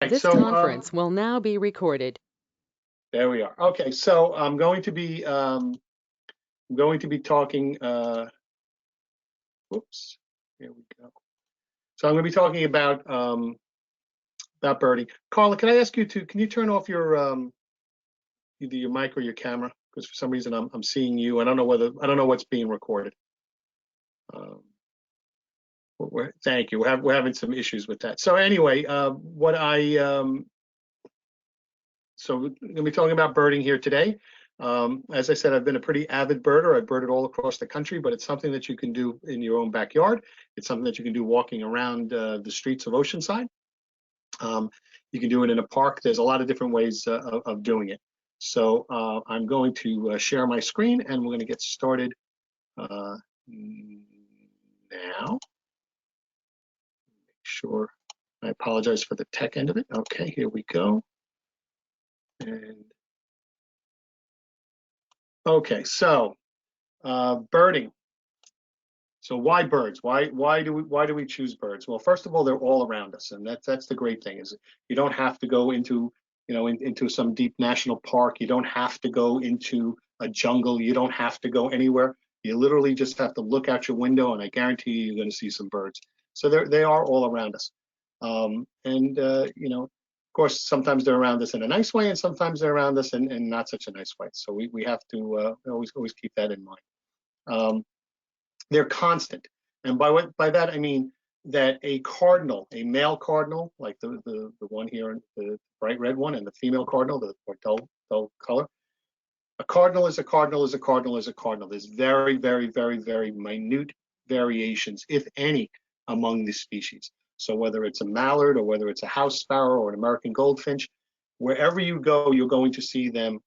This So conference will now be recorded. there we are. Okay, so I'm going to be talking. Whoops, here we go. So I'm going to be talking about birding. Carla, can I ask you to? Can you turn off your either your mic or your camera? Because for some reason I'm seeing you. I don't know what's being recorded. Thank you. We're having some issues with that. So anyway, so we're going to be talking about birding here today. As I said, I've been a pretty avid birder. I've birded all across the country, but it's something that you can do in your own backyard. It's something that you can do walking around the streets of Oceanside. You can do it in a park. There's a lot of different ways of doing it. So I'm going to share my screen, and we're going to get started now. Make sure. I apologize for the tech end of it. Okay, here we go. And okay, so birding. So why birds? Why do we choose birds? Well, first of all, they're all around us, and that's the great thing is you don't have to go into into some deep national park. You don't have to go into a jungle. You don't have to go anywhere. You literally just have to look out your window, and I guarantee you're going to see some birds. So they are all around us, and of course, sometimes they're around us in a nice way, and sometimes they're around us in not such a nice way. So we have to always keep that in mind. They're constant. And by that I mean that a cardinal, a male cardinal, like the one here, the bright red one, and the female cardinal, the more dull color. A cardinal is a cardinal is a cardinal is a cardinal. There's very, very, very, very minute variations, if any, among the species. So whether it's a mallard or whether it's a house sparrow or an American goldfinch, wherever you go, you're going to see them.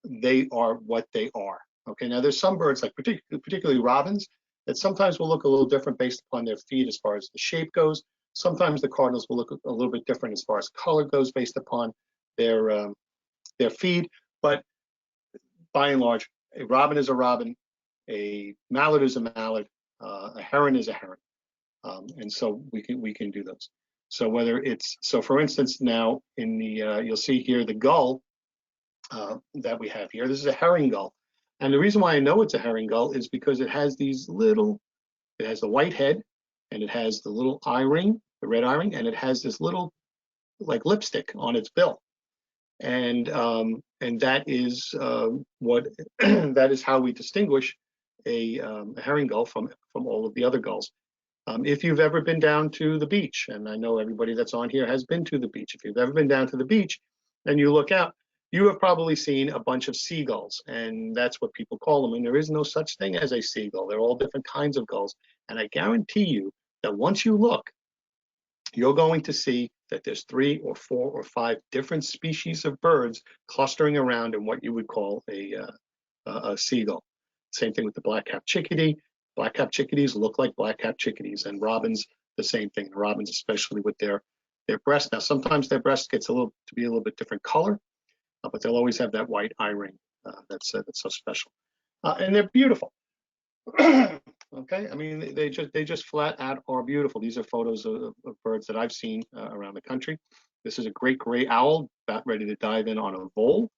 They are what they are. Okay. Now there's some birds, like particularly robins, that sometimes will look a little different based upon their feed as far as the shape goes. Sometimes the cardinals will look a little bit different as far as color goes based upon their feed. But by and large, a robin is a robin, a mallard is a mallard, a heron is a heron, and so we can do those. So whether it's for instance, now in the you'll see here the gull that we have here. This is a herring gull. And the reason why I know it's a herring gull is because it has it has the white head, and it has the little eye ring, the red eye ring, and it has this little like lipstick on its bill. And that is what that is how we distinguish a herring gull from all of the other gulls. If you've ever been down to the beach, and I know everybody that's on here has been to the beach, if you've ever been down to the beach and you look out, you have probably seen a bunch of seagulls, and that's what people call them. And there is no such thing as a seagull. They're all different kinds of gulls. And I guarantee you that once you look, you're going to see that there's 3 or 4 or 5 different species of birds clustering around in what you would call a seagull. Same thing with the black-capped chickadee. Black-capped chickadees look like black-capped chickadees, and robins, the same thing. Robins, especially with their breast. Now, sometimes their breast gets to be a little bit different color, but they'll always have that white eye ring that's so special, and they're beautiful. Okay, I mean they just flat out are beautiful. These are photos of birds that I've seen around the country. This is a great gray owl about ready to dive in on a vole.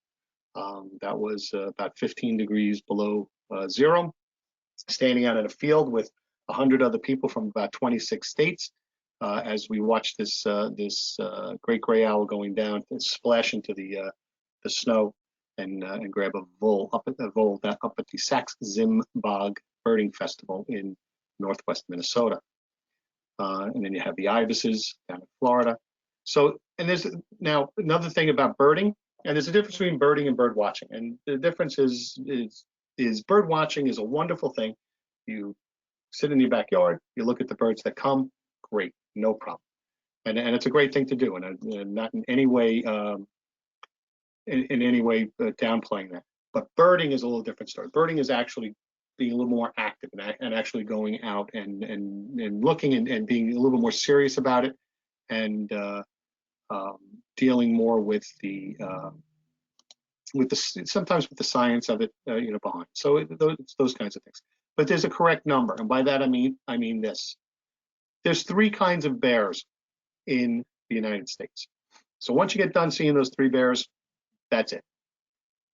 That was about 15 degrees below zero, standing out in a field with 100 other people from about 26 states as we watch this great gray owl going down and splash into the snow and grab a vole up at the Sax-Zim Bog Birding Festival in northwest Minnesota. And then you have the ibises down in Florida. So, and there's now another thing about birding, and there's a difference between birding and bird watching. And the difference is bird watching is a wonderful thing. You sit in your backyard, you look at the birds that come, great, no problem. And it's a great thing to do, and not in any way downplaying that. But birding is a little different story. Birding is actually being a little more active and actually going out and looking and being a little more serious about it, and dealing more with the sometimes with the science of it behind. So those kinds of things. But there's a correct number, and by that I mean this. There's 3 kinds of bears in the United States. So once you get done seeing those 3 bears, that's it.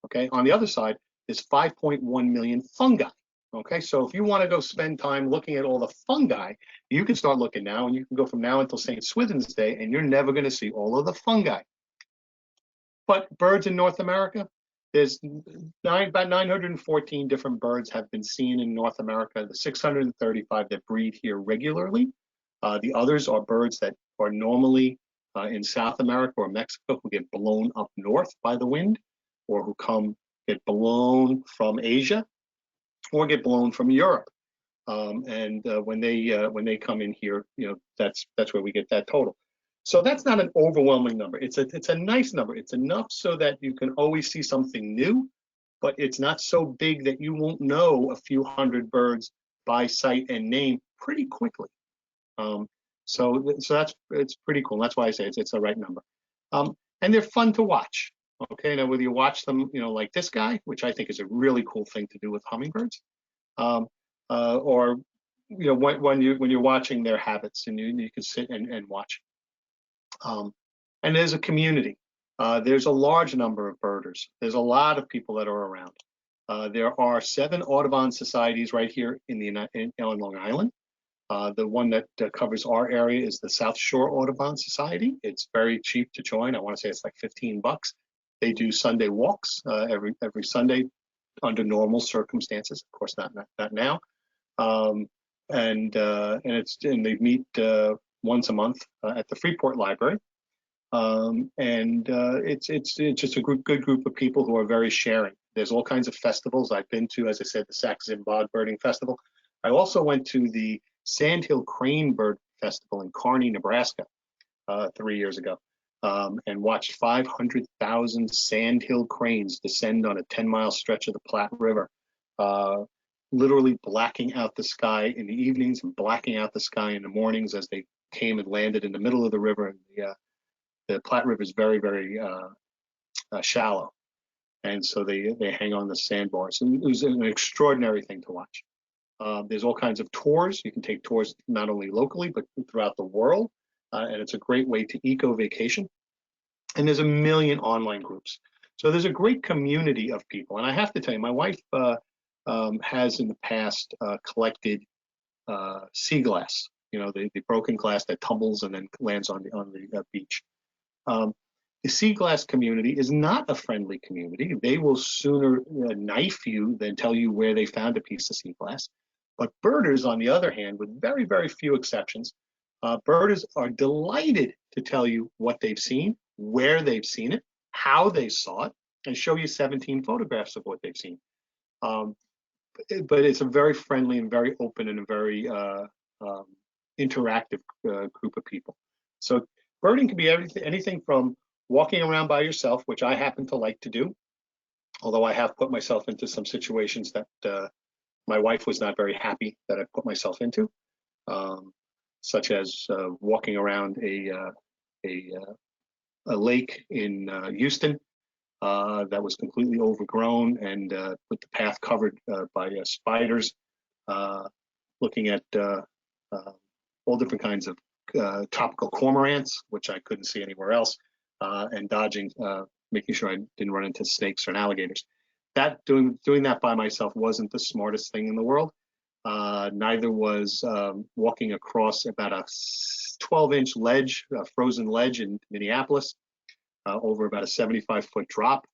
Okay. On the other side, there's 5.1 million fungi. Okay. So if you want to go spend time looking at all the fungi, you can start looking now, and you can go from now until St. Swithin's Day, and you're never going to see all of the fungi. But birds in North America, there's about 914 different birds have been seen in North America. The 635 that breed here regularly. The others are birds that are normally in South America or Mexico, who get blown up north by the wind, or who get blown from Asia, or get blown from Europe. And when they come in here, that's where we get that total. So that's not an overwhelming number. It's a nice number. It's enough so that you can always see something new, but it's not so big that you won't know a few hundred birds by sight and name pretty quickly. So it's pretty cool. That's why I say it's the right number. And they're fun to watch. Okay, now whether you watch them, like this guy, which I think is a really cool thing to do with hummingbirds, or when you're watching their habits, and you can sit and watch. And there's a community. There's a large number of birders. There's a lot of people that are around. There are 7 Audubon societies right here on Long Island. The one that covers our area is the South Shore Audubon Society. It's very cheap to join. I want to say it's like $15. They do Sunday walks every Sunday under normal circumstances. Of course, not now. And they meet once a month at the Freeport Library. It's just a good group of people who are very sharing. There's all kinds of festivals I've been to. As I said, the Sax-Zim Bog Birding Festival. I also went to the Sandhill Crane Bird Festival in Kearney, Nebraska, 3 years ago, and watched 500,000 sandhill cranes descend on a 10-mile stretch of the Platte River, literally blacking out the sky in the evenings and blacking out the sky in the mornings as they came and landed in the middle of the river. And the Platte River is very, very shallow, and so they hang on the sandbars. And it was an extraordinary thing to watch. There's all kinds of tours. You can take tours not only locally, but throughout the world. And it's a great way to eco-vacation. And there's a million online groups. So there's a great community of people. And I have to tell you, my wife has in the past collected sea glass, the broken glass that tumbles and then lands on the beach. The sea glass community is not a friendly community. They will sooner knife you than tell you where they found a piece of sea glass. But birders, on the other hand, with very, very few exceptions, birders are delighted to tell you what they've seen, where they've seen it, how they saw it, and show you 17 photographs of what they've seen. But it's a very friendly and very open and a very interactive group of people. So birding can be anything from walking around by yourself, which I happen to like to do, although I have put myself into some situations that my wife was not very happy that I put myself into, such as walking around a lake in Houston that was completely overgrown and with the path covered by spiders, looking at all different kinds of tropical cormorants, which I couldn't see anywhere else, and dodging, making sure I didn't run into snakes or alligators. Doing that by myself wasn't the smartest thing in the world. Neither was walking across about a 12-inch ledge, a frozen ledge in Minneapolis, over about a 75-foot drop,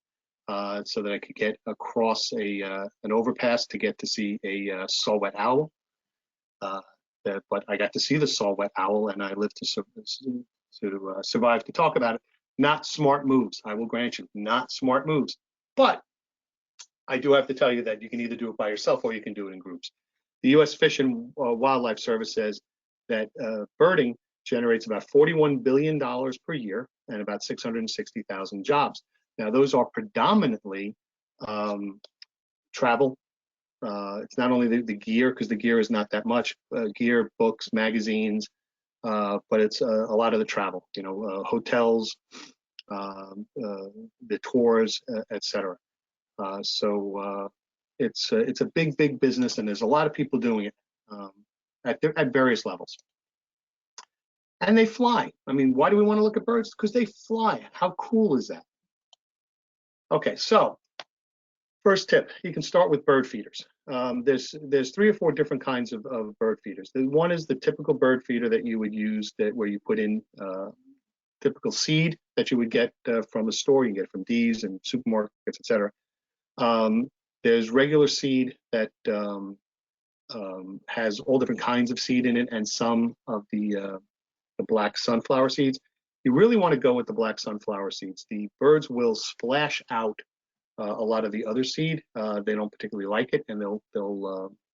so that I could get across an overpass to get to see a saw-whet owl. But I got to see the saw-whet owl, and I lived to survive to talk about it. Not smart moves, I will grant you, not smart moves. But I do have to tell you that you can either do it by yourself or you can do it in groups. The U.S. Fish and Wildlife Service says that birding generates about $41 billion per year and about 660,000 jobs. Now, those are predominantly travel. It's not only the gear, because the gear is not that much, gear, books, magazines, but it's a lot of the travel, hotels, the tours, etc. So it's a big business, and there's a lot of people doing it at various levels. And they fly. I mean, why do we want to look at birds? Because they fly. How cool is that? Okay, so first tip, you can start with bird feeders. There's 3 or 4 different kinds of bird feeders. One is the typical bird feeder that you would use where you put in typical seed that you would get from a store. You can get from D's and supermarkets, etc. There's regular seed that has all different kinds of seed in it, and some of the black sunflower seeds. You really want to go with the black sunflower seeds. The birds will splash out a lot of the other seed. They don't particularly like it, and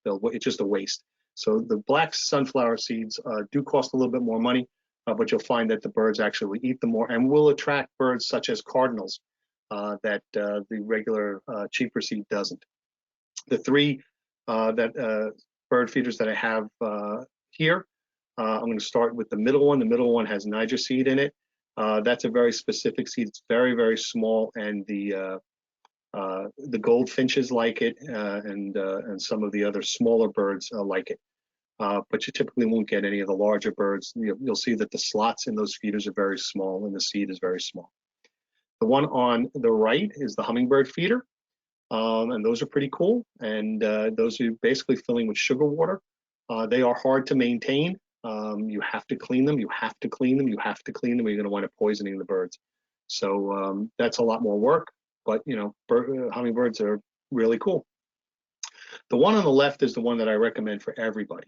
it's just a waste. So the black sunflower seeds do cost a little bit more money, but you'll find that the birds actually eat them more and will attract birds such as cardinals that the regular cheaper seed doesn't. The 3 bird feeders that I have here, I'm going to start with the middle one. The middle one has Niger seed in it. That's a very specific seed. It's very, very small, and the goldfinches like it, and some of the other smaller birds like it. But you typically won't get any of the larger birds. You'll see that the slots in those feeders are very small, and the seed is very small. The one on the right is the hummingbird feeder, and those are pretty cool. And those are basically filling with sugar water. They are hard to maintain. You have to clean them. You have to clean them. You have to clean them, or you're going to wind up poisoning the birds. So that's a lot more work. But hummingbirds are really cool. The one on the left is the one that I recommend for everybody.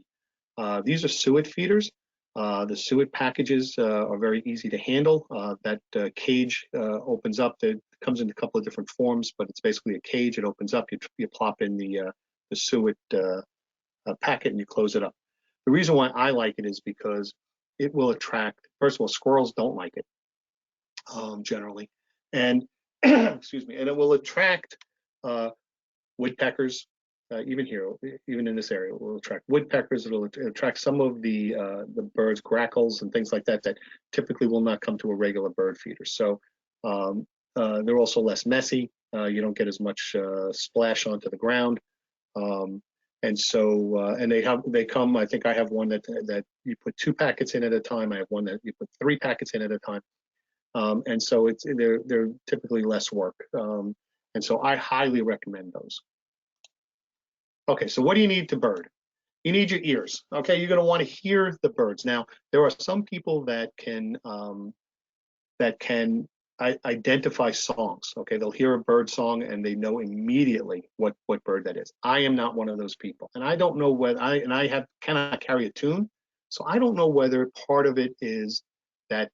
These are suet feeders. The suet packages are very easy to handle. That cage opens up. It comes in a couple of different forms, but it's basically a cage. It opens up. You plop in the suet packet and you close it up. The reason why I like it is because it will attract. First of all, squirrels don't like it generally, and excuse me, and it will attract woodpeckers. Even here, even in this area, it will attract woodpeckers. It'll attract some of the birds, grackles, and things like that that typically will not come to a regular bird feeder. So they're also less messy. You don't get as much splash onto the ground, and so and they come. I think I have one that you put 2 packets in at a time. I have one that you put 3 packets in at a time, and so they're typically less work. And so I highly recommend those. Okay, so what do you need to bird? You need your ears. Okay, you're going to want to hear the birds. Now, there are some people that can identify songs. Okay, they'll hear a bird song and they know immediately what bird that is. I am not one of those people, and I don't know whether I cannot carry a tune, so I don't know whether part of it is that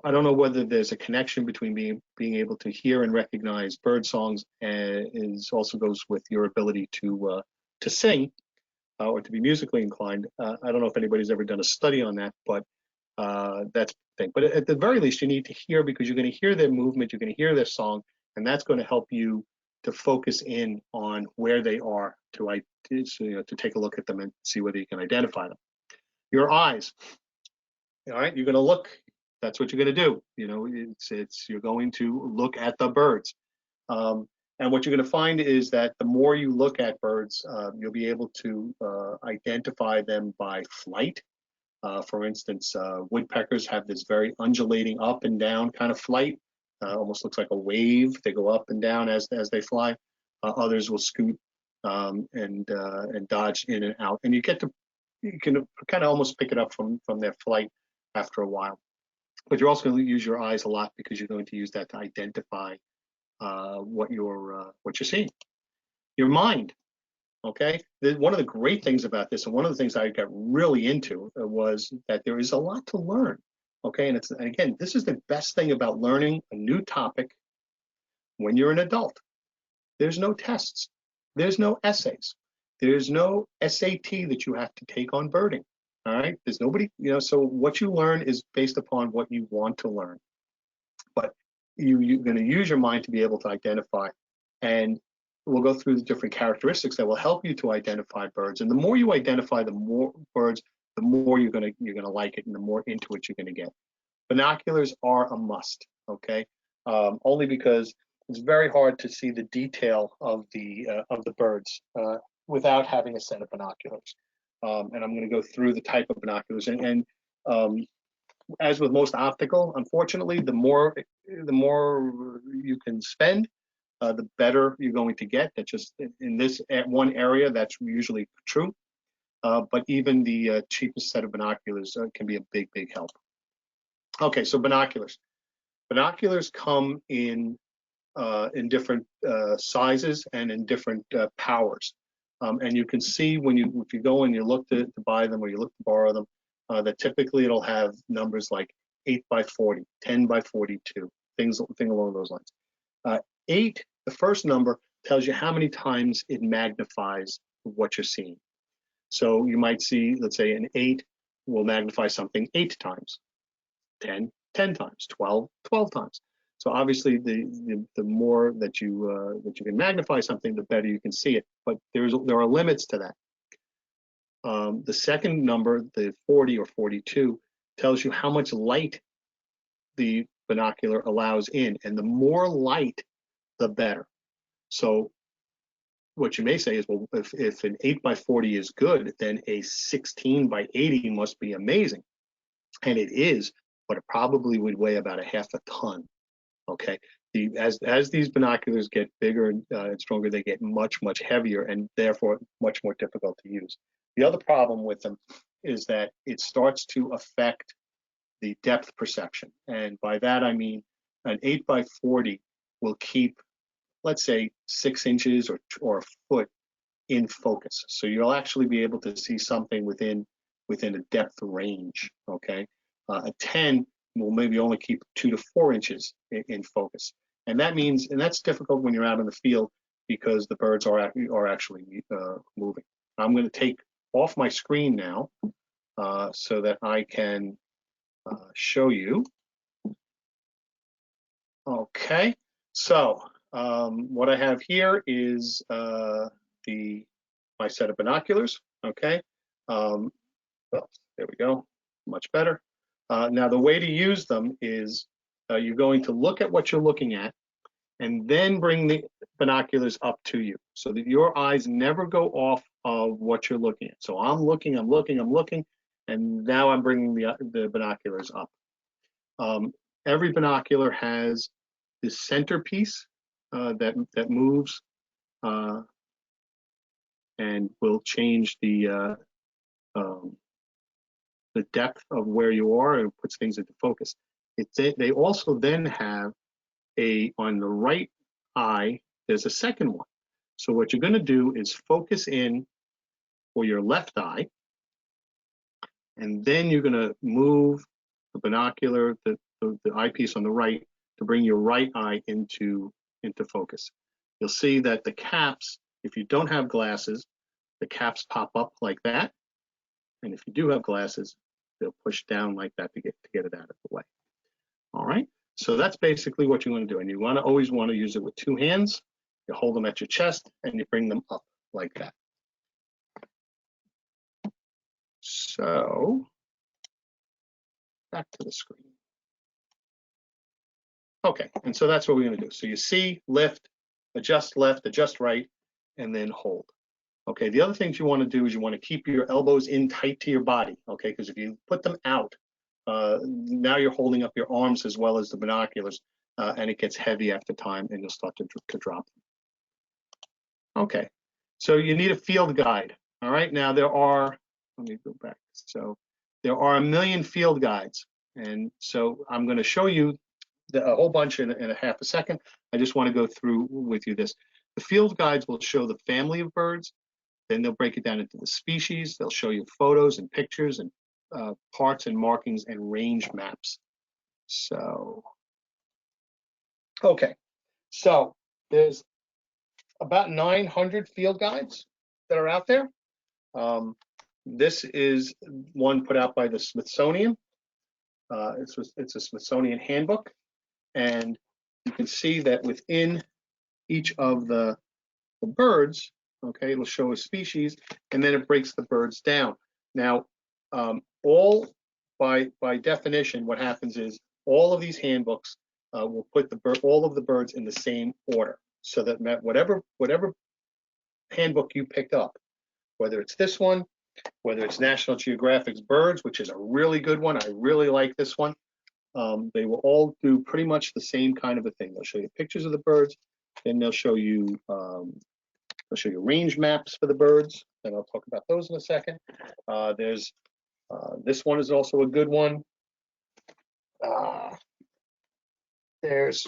I don't know whether there's a connection between being able to hear and recognize bird songs, and also goes with your ability to sing or to be musically inclined. I don't know if anybody's ever done a study on that, but that's the thing. But at the very least, you need to hear, because you're going to hear their movement, you're going to hear their song, and that's going to help you to focus in on where they are to take a look at them and see whether you can identify them. Your eyes. All right, you're going to look. That's what you're going to do. You're going to look at the birds. And what you're going to find is that the more you look at birds, you'll be able to identify them by flight. For instance, woodpeckers have this very undulating up and down kind of flight. Almost looks like a wave. They go up and down as they fly. Others will scoot and dodge in and out. And you can kind of almost pick it up from their flight after a while. But you're also going to use your eyes a lot, because you're going to use that to identify what you're seeing. Your mind. Okay. One of the great things about this, and one of the things I got really into, was that there is a lot to learn. Okay. And again, this is the best thing about learning a new topic when you're an adult. There's no tests. There's no essays. There's no SAT that you have to take on birding. All right. There's nobody, so what you learn is based upon what you want to learn. But you're going to use your mind to be able to identify. And we'll go through the different characteristics that will help you to identify birds. And the more you identify the more birds, the more you're going to like it, and the more into it you're going to get. Binoculars are a must. Okay. Only because it's very hard to see the detail of the birds without having a set of binoculars. and I'm going to go through the type of binoculars. And as with most optical, unfortunately, the more you can spend, the better you're going to get. That's just in this one area, that's usually true. But even the cheapest set of binoculars can be a big, big help. Okay, so binoculars. Binoculars come in different sizes and in different powers. And you can see when if you go and you look to buy them or you look to borrow them, that typically it'll have numbers like 8 by 40, 10 by 42, thing along those lines. 8, the first number, tells you how many times it magnifies what you're seeing. So you might see, let's say an 8 will magnify something 8 times, 10 times, 12 times. So obviously, the more that you can magnify something, the better you can see it. But there are limits to that. The second number, the 40 or 42, tells you how much light the binocular allows in, and the more light, the better. So what you may say is, well, if an 8 by 40 is good, then a 16 by 80 must be amazing, and it is, but it probably would weigh about a half a ton. Okay, as these binoculars get bigger and stronger, they get much heavier and therefore much more difficult to use. The other problem with them is that it starts to affect the depth perception, and by that I mean an 8 by 40 will keep, let's say, 6 inches or a foot in focus, so you'll actually be able to see something within a depth range. Okay, a 10 will maybe only keep 2 to 4 inches in focus. And that means, and that's difficult when you're out in the field because the birds are actually moving. I'm going to take off my screen now so that I can show you. Okay, so what I have here is my set of binoculars. Okay, well, there we go, much better. Now, the way to use them is you're going to look at what you're looking at and then bring the binoculars up to you so that your eyes never go off of what you're looking at. So I'm looking, and now I'm bringing the binoculars up. Every binocular has this centerpiece that moves and will change the depth of where you are and puts things into focus. They also then have on the right eye, there's a second one. So what you're going to do is focus in for your left eye, and then you're going to move the binocular, the eyepiece on the right, to bring your right eye into focus. You'll see that the caps, if you don't have glasses, the caps pop up like that, and if you do have glasses, they'll push down like that to get it out of the way. All right, so that's basically what you want to do, and you always want to use it with 2 hands. You hold them at your chest and you bring them up like that. So back to the screen. Okay, and so that's what we're going to do. So you see, lift, adjust left, adjust right, and then hold. Okay, the other things you want to do is you want to keep your elbows in tight to your body, okay, because if you put them out, now you're holding up your arms as well as the binoculars, and it gets heavy after time, and you'll start to drop them. Okay, so you need a field guide. All right, now let me go back. So there are a million field guides, and so I'm going to show you a whole bunch in a half a second. I just want to go through with you this. The field guides will show the family of birds. Then they'll break it down into the species. They'll show you photos and pictures and parts and markings and range maps. So, okay. So there's about 900 field guides that are out there. This is one put out by the Smithsonian. It's a Smithsonian handbook. And you can see that within each of the birds, okay, it'll show a species, and then it breaks the birds down. Now, all by definition, what happens is all of these handbooks will put all of the birds in the same order, so that whatever handbook you pick up, whether it's this one whether it's National Geographic's Birds, which is a really good one. I really like this one. They will all do pretty much the same kind of a thing. They'll show you pictures of the birds, then they'll show you range maps for the birds, and I'll talk about those in a second. There's this one is also a good one. There's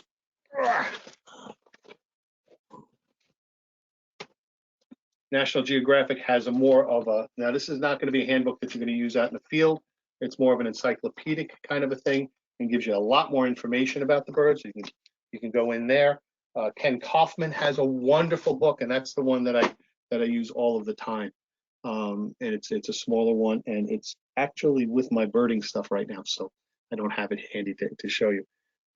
National Geographic has a more of a, now this is not going to be a handbook that you're going to use out in the field. It's more of an encyclopedic kind of a thing and gives you a lot more information about the birds. You can go in there. Ken Kaufman has a wonderful book, and that's the one that I use all of the time. And it's a smaller one, and it's actually with my birding stuff right now, so I don't have it handy to show you.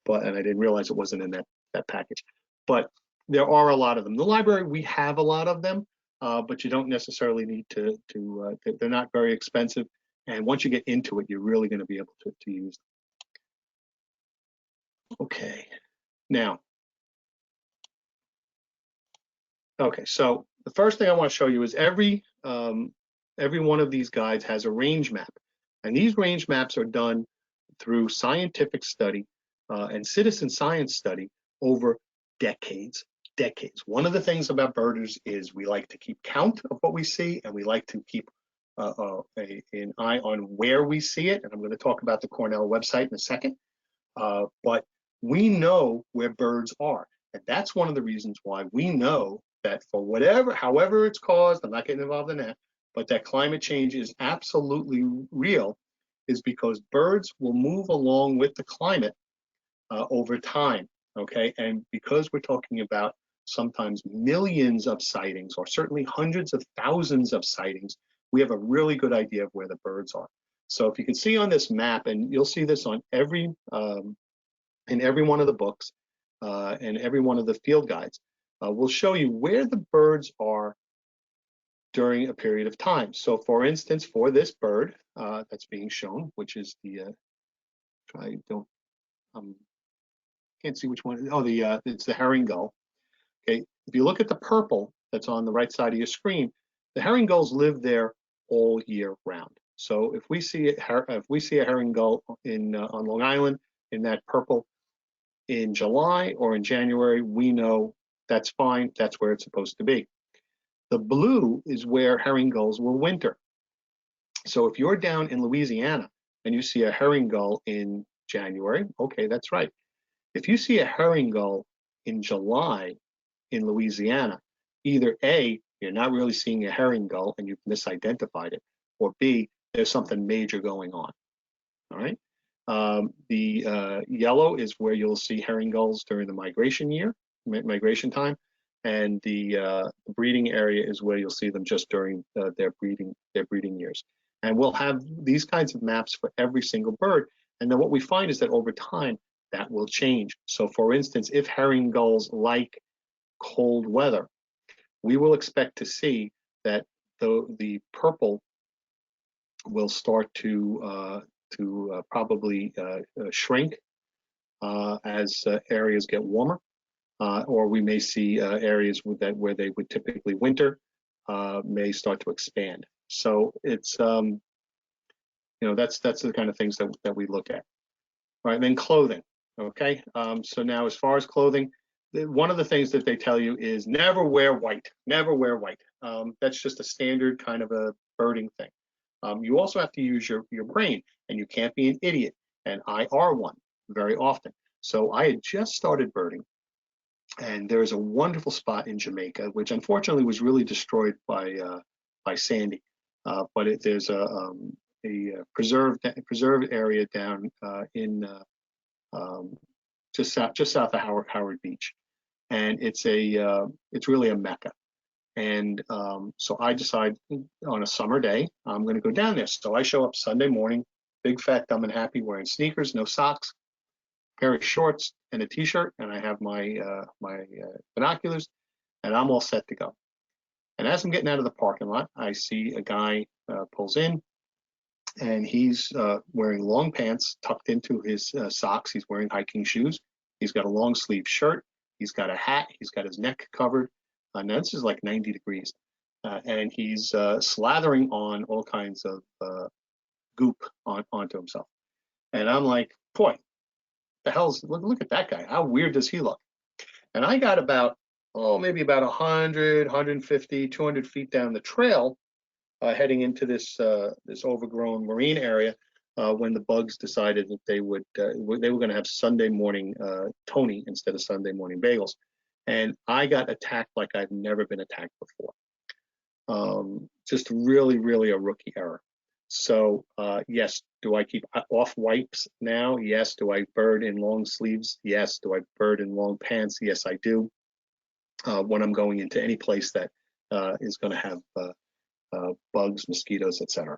And I didn't realize it wasn't in that package. But there are a lot of them. The library, we have a lot of them, but you don't necessarily need to they're not very expensive. And once you get into it, you're really going to be able to use them. Okay, now, okay, so the first thing I want to show you is every one of these guides has a range map. And these range maps are done through scientific study and citizen science study over decades. One of the things about birders is we like to keep count of what we see, and we like to keep an eye on where we see it. And I'm going to talk about the Cornell website in a second. But we know where birds are. And that's one of the reasons why we know that for however it's caused, I'm not getting involved in that, but that climate change is absolutely real, is because birds will move along with the climate over time, okay? And because we're talking about sometimes millions of sightings, or certainly hundreds of thousands of sightings, we have a really good idea of where the birds are. So if you can see on this map, and you'll see this on in every one of the books and every one of the field guides, we'll show you where the birds are during a period of time. So for instance, for this bird that's being shown, which is the, can't see which one, it's the herring gull. Okay, if you look at the purple that's on the right side of your screen, the herring gulls live there all year round. So if we see a herring gull on Long Island in that purple in July or in January, we know that's fine, that's where it's supposed to be. The blue is where herring gulls will winter. So if you're down in Louisiana and you see a herring gull in January, okay, that's right. If you see a herring gull in July in Louisiana, either A, you're not really seeing a herring gull and you've misidentified it, or B, there's something major going on. All right. The yellow is where you'll see herring gulls during the migration time, and the breeding area is where you'll see them just during their breeding years. And we'll have these kinds of maps for every single bird. And then what we find is that over time, that will change. So for instance, if herring gulls like cold weather, we will expect to see that the purple will start to probably shrink as areas get warmer, or we may see areas where they would typically winter may start to expand. So it's that's the kind of things that we look at. All right, and then clothing. Okay, so now as far as clothing, one of the things that they tell you is never wear white. Never wear white. That's just a standard kind of a birding thing. You also have to use your brain, and you can't be an idiot. And I are one very often. So I had just started birding, and there's a wonderful spot in Jamaica, which unfortunately was really destroyed by Sandy. But there's a preserved area down in just south of Howard Beach, and it's really a mecca. And so I decide on a summer day, I'm going to go down there. So I show up Sunday morning, big fat dumb and happy, wearing sneakers, no socks, pair of shorts and a t-shirt, and I have my binoculars, and I'm all set to go. And as I'm getting out of the parking lot, I see a guy pulls in, and he's wearing long pants tucked into his socks. He's wearing hiking shoes. He's got a long sleeve shirt. He's got a hat. He's got his neck covered. Now this is like 90 degrees. and he's slathering on all kinds of goop onto himself. And I'm like, boy, the hell's look at that guy. How weird does he look? And I got about, oh, maybe about 100, 150, 200 feet down the trail, heading into this overgrown marine area, when the bugs decided that they were going to have Sunday morning Tony instead of Sunday morning bagels. And I got attacked like I've never been attacked before. Just really, really a rookie error. So yes, do I keep off wipes now? Yes. Do I bird in long sleeves? Yes. Do I bird in long pants? Yes, I do. When I'm going into any place that is going to have bugs, mosquitoes, etc.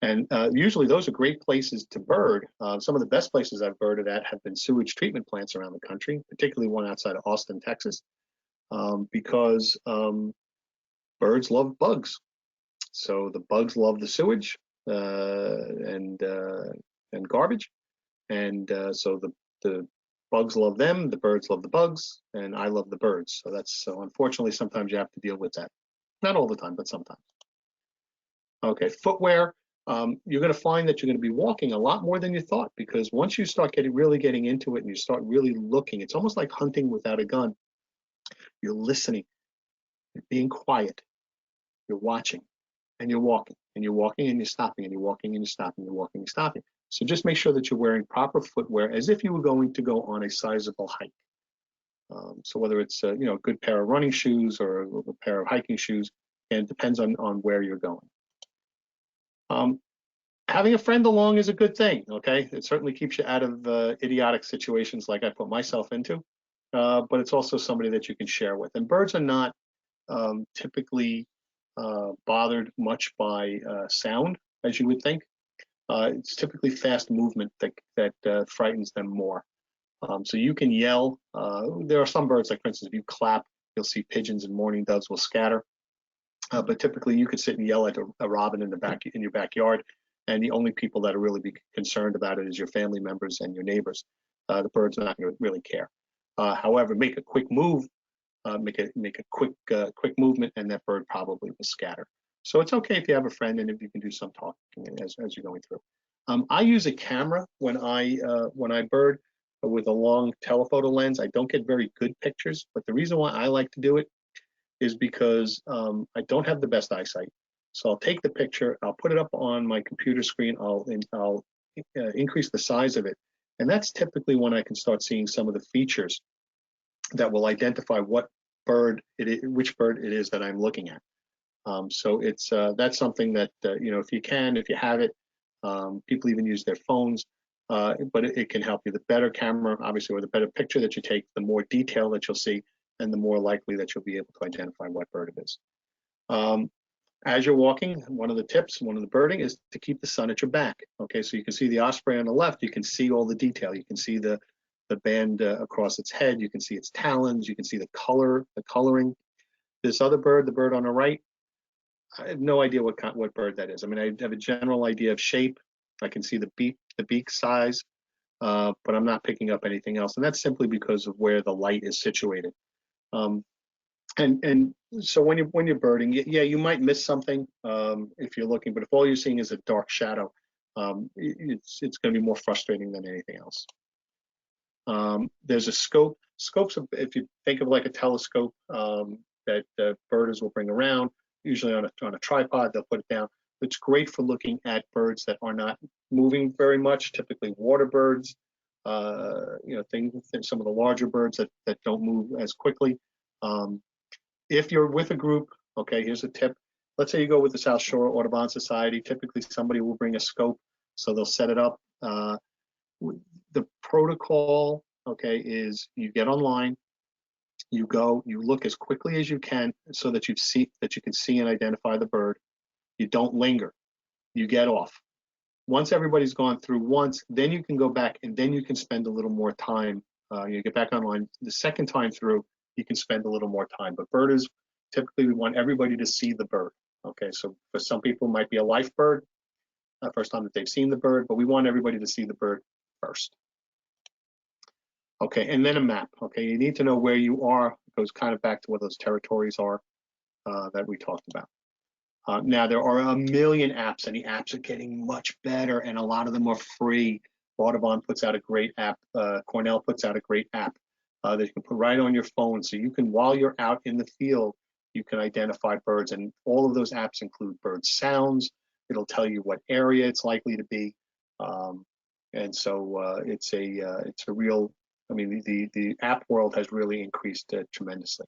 And usually those are great places to bird. Some of the best places I've birded at have been sewage treatment plants around the country, particularly one outside of Austin, Texas, because birds love bugs. So the bugs love the sewage and garbage, and so the bugs love them, the birds love the bugs, and I love the birds. So unfortunately sometimes you have to deal with that. Not all the time, but sometimes. Okay, footwear. You're going to find that you're going to be walking a lot more than you thought, because once you start really getting into it and you start really looking, it's almost like hunting without a gun. You're listening, you're being quiet, you're watching, and you're walking, and you're walking, and you're stopping, and you're walking, and you're stopping, you're walking, and you're stopping. So just make sure that you're wearing proper footwear as if you were going to go on a sizable hike. So whether it's a good pair of running shoes or a pair of hiking shoes, and it depends on where you're going. Having a friend along is a good thing. Okay, it certainly keeps you out of idiotic situations like I put myself into, but it's also somebody that you can share with. And birds are not typically bothered much by sound, as you would think. It's typically fast movement that frightens them more. So you can yell. There are some birds, like for instance, if you clap, you'll see pigeons and mourning doves will scatter. But typically, you could sit and yell at a robin in your backyard, and the only people that are really be concerned about it is your family members and your neighbors. The birds are not going to really care. However, make a quick move, make a quick movement, and that bird probably will scatter. So it's okay if you have a friend and if you can do some talking as you're going through. I use a camera when I bird with a long telephoto lens. I don't get very good pictures, but the reason why I like to do it is because I don't have the best eyesight. So I'll take the picture, I'll put it up on my computer screen, I'll increase the size of it, and that's typically when I can start seeing some of the features that will identify which bird it is that I'm looking at. So that's something that if you have it, people even use their phones, but it can help you. The better camera, obviously, or the better picture that you take, the more detail that you'll see, and the more likely that you'll be able to identify what bird it is. As you're walking, one of the birding is to keep the sun at your back. Okay, so you can see the osprey on the left, you can see all the detail. You can see the band across its head, you can see its talons, you can see the coloring. This other bird, the bird on the right, I have no idea what bird that is. I mean, I have a general idea of shape. I can see the beak size, but I'm not picking up anything else, and that's simply because of where the light is situated. And so when you're birding, yeah, you might miss something if you're looking, but if all you're seeing is a dark shadow, it's going to be more frustrating than anything else. There's a scope. Scopes, if you think of like a telescope that birders will bring around, usually on a tripod, they'll put it down. It's great for looking at birds that are not moving very much, typically water birds, some of the larger birds that don't move as quickly. If you're with a group, okay, here's a tip. Let's say you go with the South Shore Audubon Society. Typically, somebody will bring a scope, so they'll set it up. The protocol, okay, is you get online, you go, you look as quickly as you can so that you can see and identify the bird. You don't linger. You get off. Once everybody's gone through once, then you can go back and then you can spend a little more time. You get back online the second time through. You can spend a little more time. But birders, typically we want everybody to see the bird. Okay, so for some people it might be a life bird, first time that they've seen the bird, but we want everybody to see the bird first. Okay, and then a map. Okay, you need to know where you are. It goes kind of back to what those territories are that we talked about. Now there are a million apps, and the apps are getting much better, and a lot of them are free. Audubon puts out a great app. Cornell puts out a great app that you can put right on your phone, so you can, while you're out in the field, you can identify birds, and all of those apps include bird sounds. It'll tell you what area it's likely to be, and so it's a real. I mean, the app world has really increased tremendously.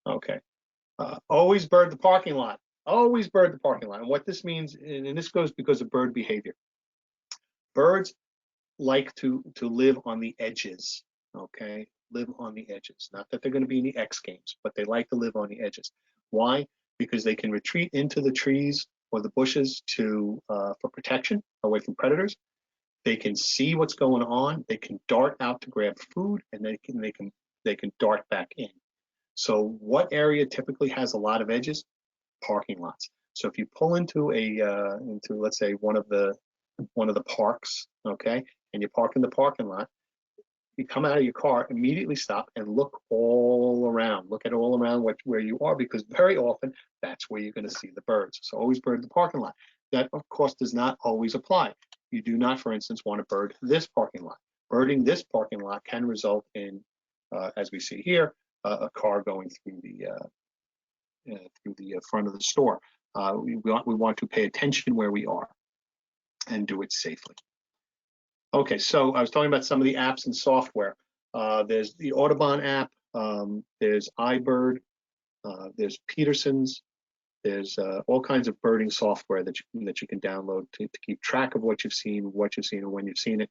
Okay, always bird the parking lot. Always bird the parking lot. And what this means, and this goes because of bird behavior. Birds like to live on the edges. Okay, live on the edges. Not that they're going to be in the X Games, but they like to live on the edges. Why? Because they can retreat into the trees or the bushes to for protection away from predators. They can see what's going on. They can dart out to grab food, and they can dart back in. So what area typically has a lot of edges? Parking lots. So if you pull into let's say one of the parks, okay, and you park in the parking lot, you come out of your car, immediately stop and look all around. Look at all around where you are, because very often that's where you're going to see the birds. So always bird the parking lot. That, of course, does not always apply. You do not, for instance, want to bird this parking lot. Birding this parking lot can result in, as we see here, a car going through the front of the store. We want to pay attention where we are and do it safely. Okay, so I was talking about some of the apps and software. There's the Audubon app, there's iBird, there's Peterson's, there's all kinds of birding software that you can download to keep track of what you've seen, and when you've seen it.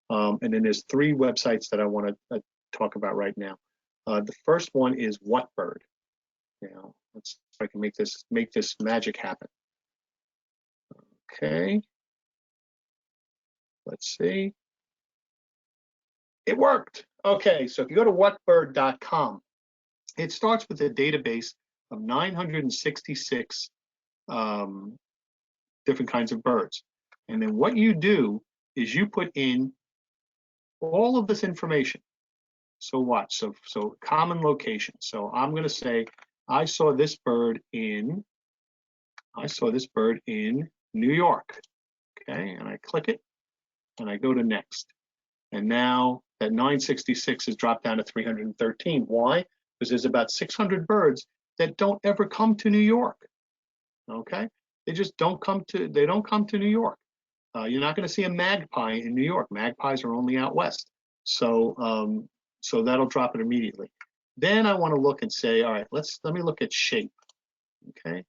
And then there's 3 websites that I want to talk about right now. The first one is Whatbird. Let's see if I can make this magic happen. Okay. Let's see. It worked. Okay, so if you go to whatbird.com, it starts with a database of 966 different kinds of birds. And then what you do is you put in all of this information. So what? So common location. So I'm going to say I saw this bird in New York. Okay, and I click it and I go to next. And now that 966 has dropped down to 313. Why? Because there's about 600 birds that don't ever come to New York. Okay, they just don't come to New York. You're not going to see a magpie in New York. Magpies are only out west. So so that'll drop it immediately. Then I want to look and say, all right, let me look at shape. Okay,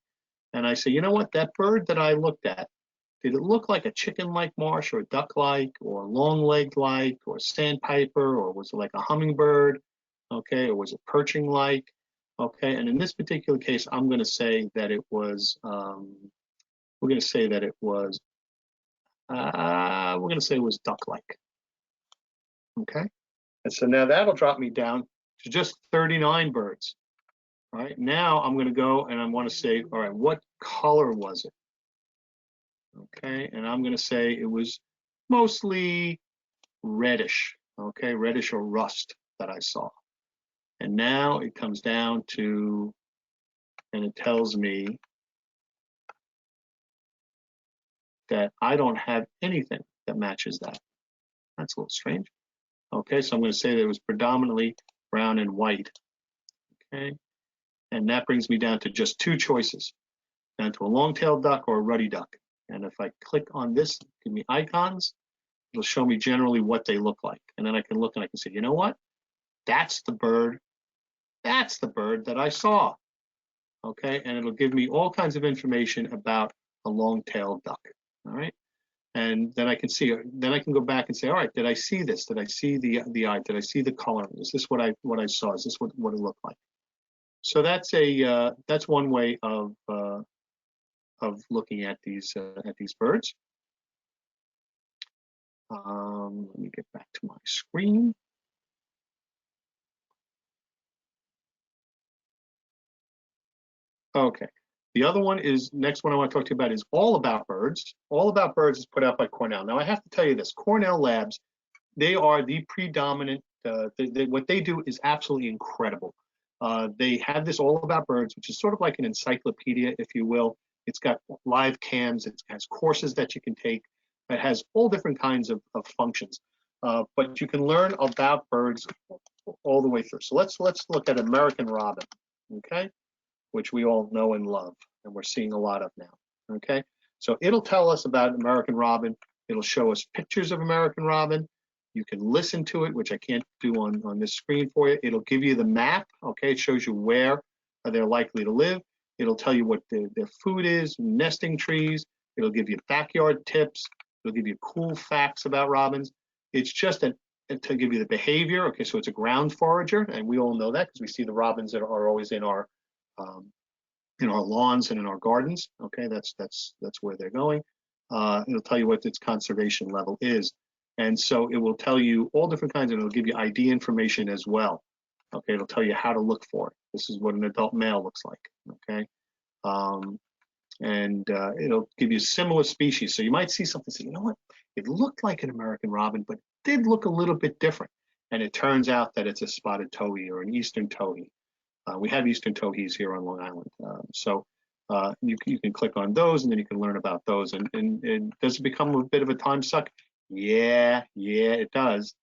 and I say, you know what, that bird that I looked at, did it look like a chicken-like marsh, or a duck-like, or long-legged-like, or sandpiper, or was it like a hummingbird? Okay, or was it perching-like? Okay, and in this particular case, I'm going to say that it was. We're going to say that it was. We're going to say it was duck-like. Okay, and so now that'll drop me down to just 39 birds. All right, now I'm going to go and I want to say, all right, what color was it? Okay, and I'm going to say it was mostly reddish, okay, reddish or rust that I saw. And now it comes down to, and it tells me that I don't have anything that matches that. That's a little strange. Okay, so I'm going to say that it was predominantly brown and white. Okay, and that brings me down to just 2 choices, down to a long-tailed duck or a ruddy duck. And if I click on this, give me icons, it'll show me generally what they look like. And then I can look and I can say, you know what? That's the bird that I saw. Okay, and it'll give me all kinds of information about a long-tailed duck. All right, and then I can see, then I can go back and say, all right, did I see this? Did I see the eye? Did I see the color? Is this what I saw? Is this what it looked like? So that's one way of looking at these birds. Let me get back to my screen. Okay. The other one is, next one I want to talk to you about is All About Birds. All About Birds is put out by Cornell. Now I have to tell you this, Cornell Labs, they are the predominant, what they do is absolutely incredible. They have this all about birds, which is sort of like an encyclopedia, if you will. It's got live cams. It has courses that you can take. It has all different kinds of functions. But you can learn about birds all the way through. So let's look at American robin, okay, which we all know and love, and we're seeing a lot of now. Okay, so it'll tell us about American robin. It'll show us pictures of American robin. You can listen to it, which I can't do on this screen for you. It'll give you the map. Okay, it shows you where they're likely to live. It'll tell you what their food is, nesting trees. It'll give you backyard tips. It'll give you cool facts about robins. It's just to give you the behavior. Okay, so it's a ground forager, and we all know that because we see the robins that are always in our lawns and in our gardens. Okay, that's where they're going. It'll tell you what its conservation level is, and so it will tell you all different kinds, and it'll give you ID information as well. Okay, it'll tell you how to look for it. This is what an adult male looks like. Okay, and it'll give you similar species. So you might see something, say, you know what, it looked like an American robin, but it did look a little bit different. And it turns out that it's a spotted towhee or an eastern towhee. We have eastern towhees here on Long Island. So you can click on those, and then you can learn about those. And does it become a bit of a time suck? Yeah, it does.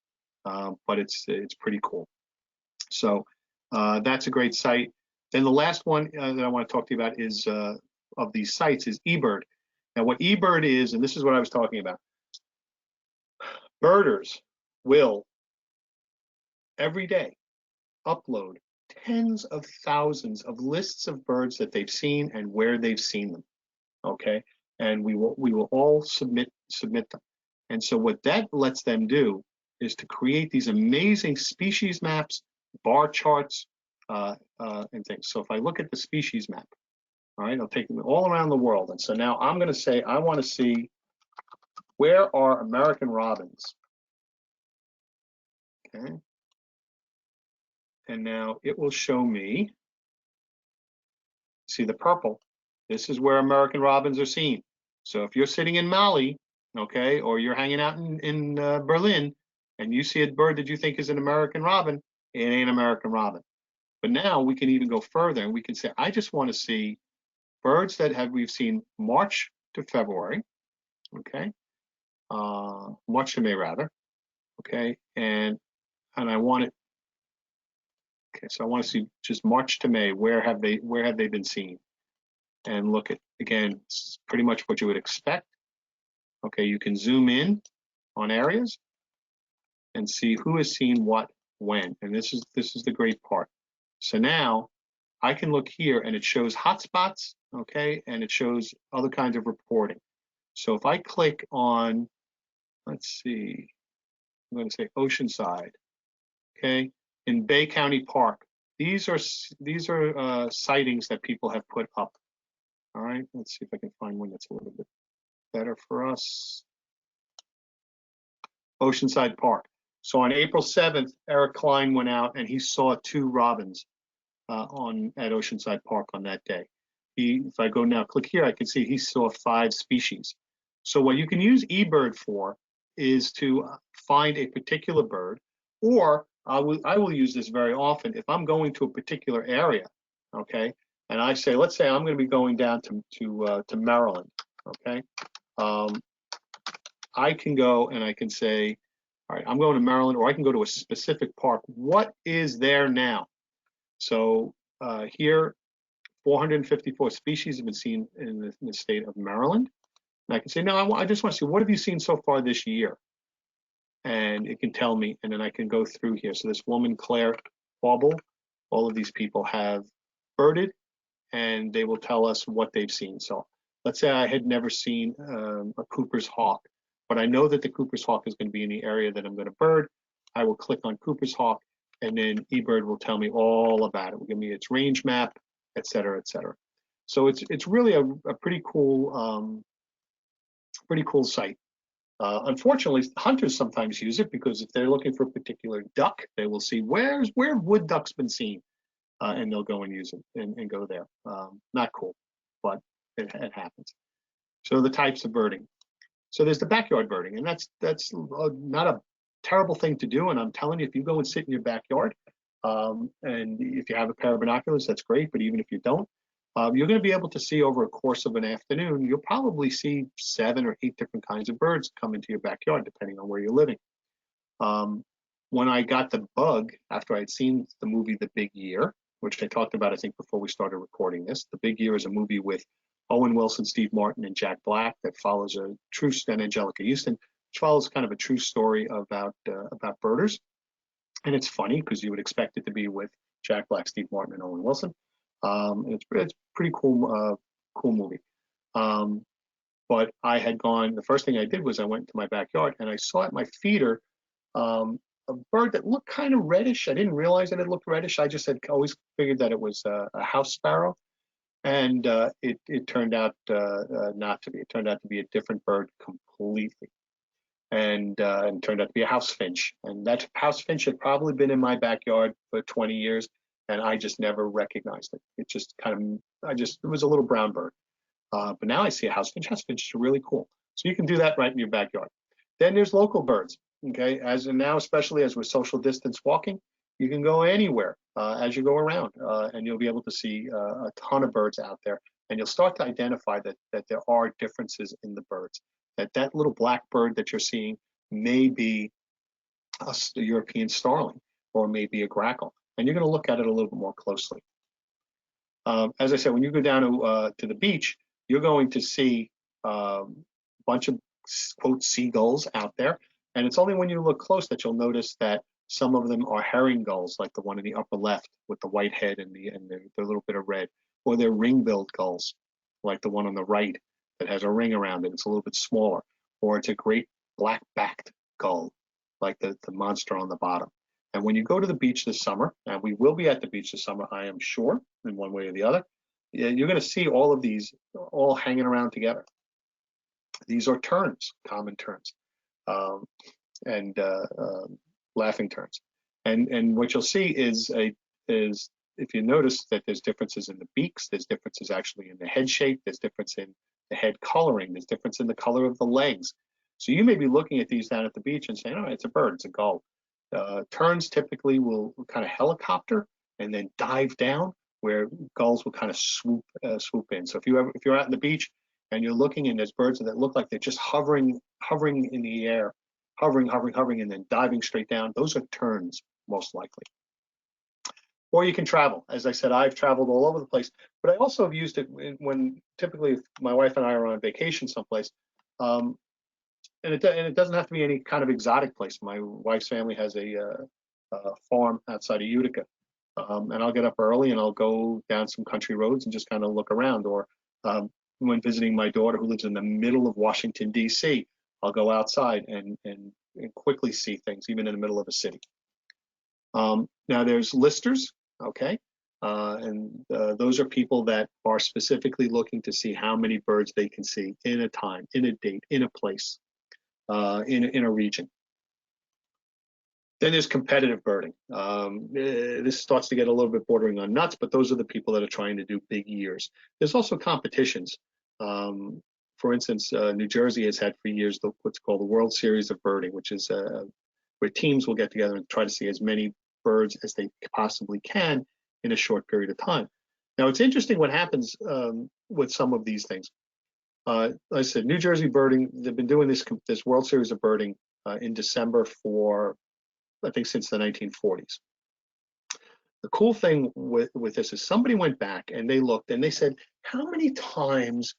But it's pretty cool. So that's a great site. Then the last one that I want to talk to you about is of these sites is eBird. Now what eBird is, and this is what I was talking about, birders will every day upload tens of thousands of lists of birds that they've seen and where they've seen them. Okay, and we will all submit them. And so what that lets them do is to create these amazing species maps, bar charts, and things. So if I look at the species map, all right, I'll take them all around the world. And so now I'm going to say I want to see where are American robins. Okay, and now it will show me. See the purple? This is where American robins are seen. So if you're sitting in Mali, okay, or you're hanging out in Berlin, and you see a bird that you think is an American robin, it ain't American robin. But now we can even go further, and we can say, I just want to see birds that we've seen March to February, okay, March to May rather, okay, and I want it. Okay, so I want to see just March to May. Where have they been seen? And look at, again, it's pretty much what you would expect. Okay, you can zoom in on areas and see who has seen what when. And this is the great part. So now I can look here and it shows hotspots, okay, and it shows other kinds of reporting. So if I click on, let's see, I'm going to say Oceanside, okay, in Bay County Park. These are sightings that people have put up. All right, let's see if I can find one that's a little bit better for us. Oceanside Park. So on April 7th, Eric Klein went out and he saw 2 robins at Oceanside Park on that day. If I go now, click here, I can see he saw 5 species. So what you can use eBird for is to find a particular bird, or I will use this very often if I'm going to a particular area, okay, and I say, let's say I'm going to be going down to Maryland, okay. I can go and I can say, all right, I'm going to Maryland, or I can go to a specific park. What is there now? So here, 454 species have been seen in the state of Maryland. And I can say, no, I just want to see, what have you seen so far this year? And it can tell me, and then I can go through here. So this woman, Claire Bauble, all of these people have birded, and they will tell us what they've seen. So let's say I had never seen a Cooper's hawk, but I know that the Cooper's hawk is going to be in the area that I'm going to bird. I will click on Cooper's hawk, and then eBird will tell me all about it. It will give me its range map, et cetera, et cetera. So it's really a pretty cool site. Unfortunately, hunters sometimes use it because if they're looking for a particular duck, they will see where have wood ducks been seen, and they'll go and use it and go there. Not cool, but it happens. So the types of birding. So there's the backyard birding, and that's not a terrible thing to do. And I'm telling you, if you go and sit in your backyard, And if you have a pair of binoculars, that's great. But even if you don't, you're going to be able to see over a course of an afternoon, you'll probably see 7 or 8 different kinds of birds come into your backyard, depending on where you're living. When I got the bug after I'd seen the movie The Big Year, which I talked about, I think, before we started recording this. The Big Year is a movie with Owen Wilson, Steve Martin, and Jack Black that follows a true, and Angelica Houston, which follows kind of a true story about birders. And it's funny because you would expect it to be with Jack Black, Steve Martin, and Owen Wilson. It's pretty cool, cool movie. But I had gone. The first thing I did was I went to my backyard and I saw at my feeder a bird that looked kind of reddish. I didn't realize that it looked reddish. I just had always figured that it was a house sparrow, and it turned out not to be. It turned out to be a different bird completely, and turned out to be a house finch. And that house finch had probably been in my backyard for 20 years, and I just never recognized it. It just kind of, it was a little brown bird. But now I see a house finch. House finches are really cool. So you can do that right in your backyard. Then there's local birds. Okay, as and now, especially as we're social distance walking, you can go anywhere as you go around, and you'll be able to see a ton of birds out there, and you'll start to identify that there are differences in the birds. That little black bird that you're seeing may be a European starling, or maybe a grackle, and you're going to look at it a little bit more closely. As I said, when you go down to the beach, you're going to see a bunch of quote seagulls out there. And it's only when you look close that you'll notice that some of them are herring gulls, like the one in the upper left with the white head and the little bit of red, or they're ring-billed gulls, like the one on the right that has a ring around it. It's a little bit smaller, or it's a great black-backed gull, like the monster on the bottom. And when you go to the beach this summer, and we will be at the beach this summer, I am sure, in one way or the other, you're going to see all of these all hanging around together. These are terns, common terns. And laughing terns. And what you'll see is if you notice that there's differences in the beaks, there's differences actually in the head shape, there's difference in the head coloring, there's difference in the color of the legs. So you may be looking at these down at the beach and saying, oh, it's a bird, it's a gull. Terns typically will kind of helicopter and then dive down, where gulls will kind of swoop in. So if you're out on the beach and you're looking and there's birds that look like they're just hovering in the air, hovering, and then diving straight down, those are terns, most likely. Or you can travel. As I said, I've traveled all over the place, but I also have used it when typically if my wife and I are on vacation someplace, and it doesn't have to be any kind of exotic place. My wife's family has a farm outside of Utica, and I'll get up early and I'll go down some country roads and just kind of look around. Or when visiting my daughter who lives in the middle of Washington, D.C., I'll go outside and quickly see things, even in the middle of a city. Now there's listers, okay? And those are people that are specifically looking to see how many birds they can see in a time, in a date, in a place, in a region. Then there's competitive birding. This starts to get a little bit bordering on nuts, but those are the people that are trying to do big years. There's also competitions. For instance, New Jersey has had for years what's called the World Series of Birding, which is where teams will get together and try to see as many birds as they possibly can in a short period of time. Now, it's interesting what happens with some of these things. Like I said, New Jersey birding, they've been doing this World Series of Birding in December for, I think, since the 1940s. The cool thing with this is somebody went back and they looked and they said, how many times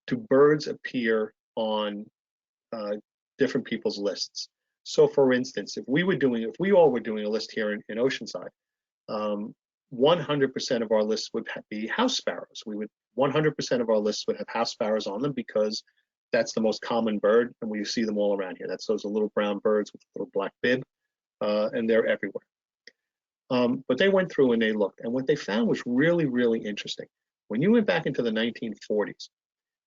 do birds appear on different people's lists? So for instance, if we all were doing a list here in Oceanside, 100% of our lists would be house sparrows. 100% of our lists would have house sparrows on them because that's the most common bird, and we see them all around here. That's those little brown birds with a little black bib, and they're everywhere. But they went through and they looked, and what they found was really, really interesting. When you went back into the 1940s,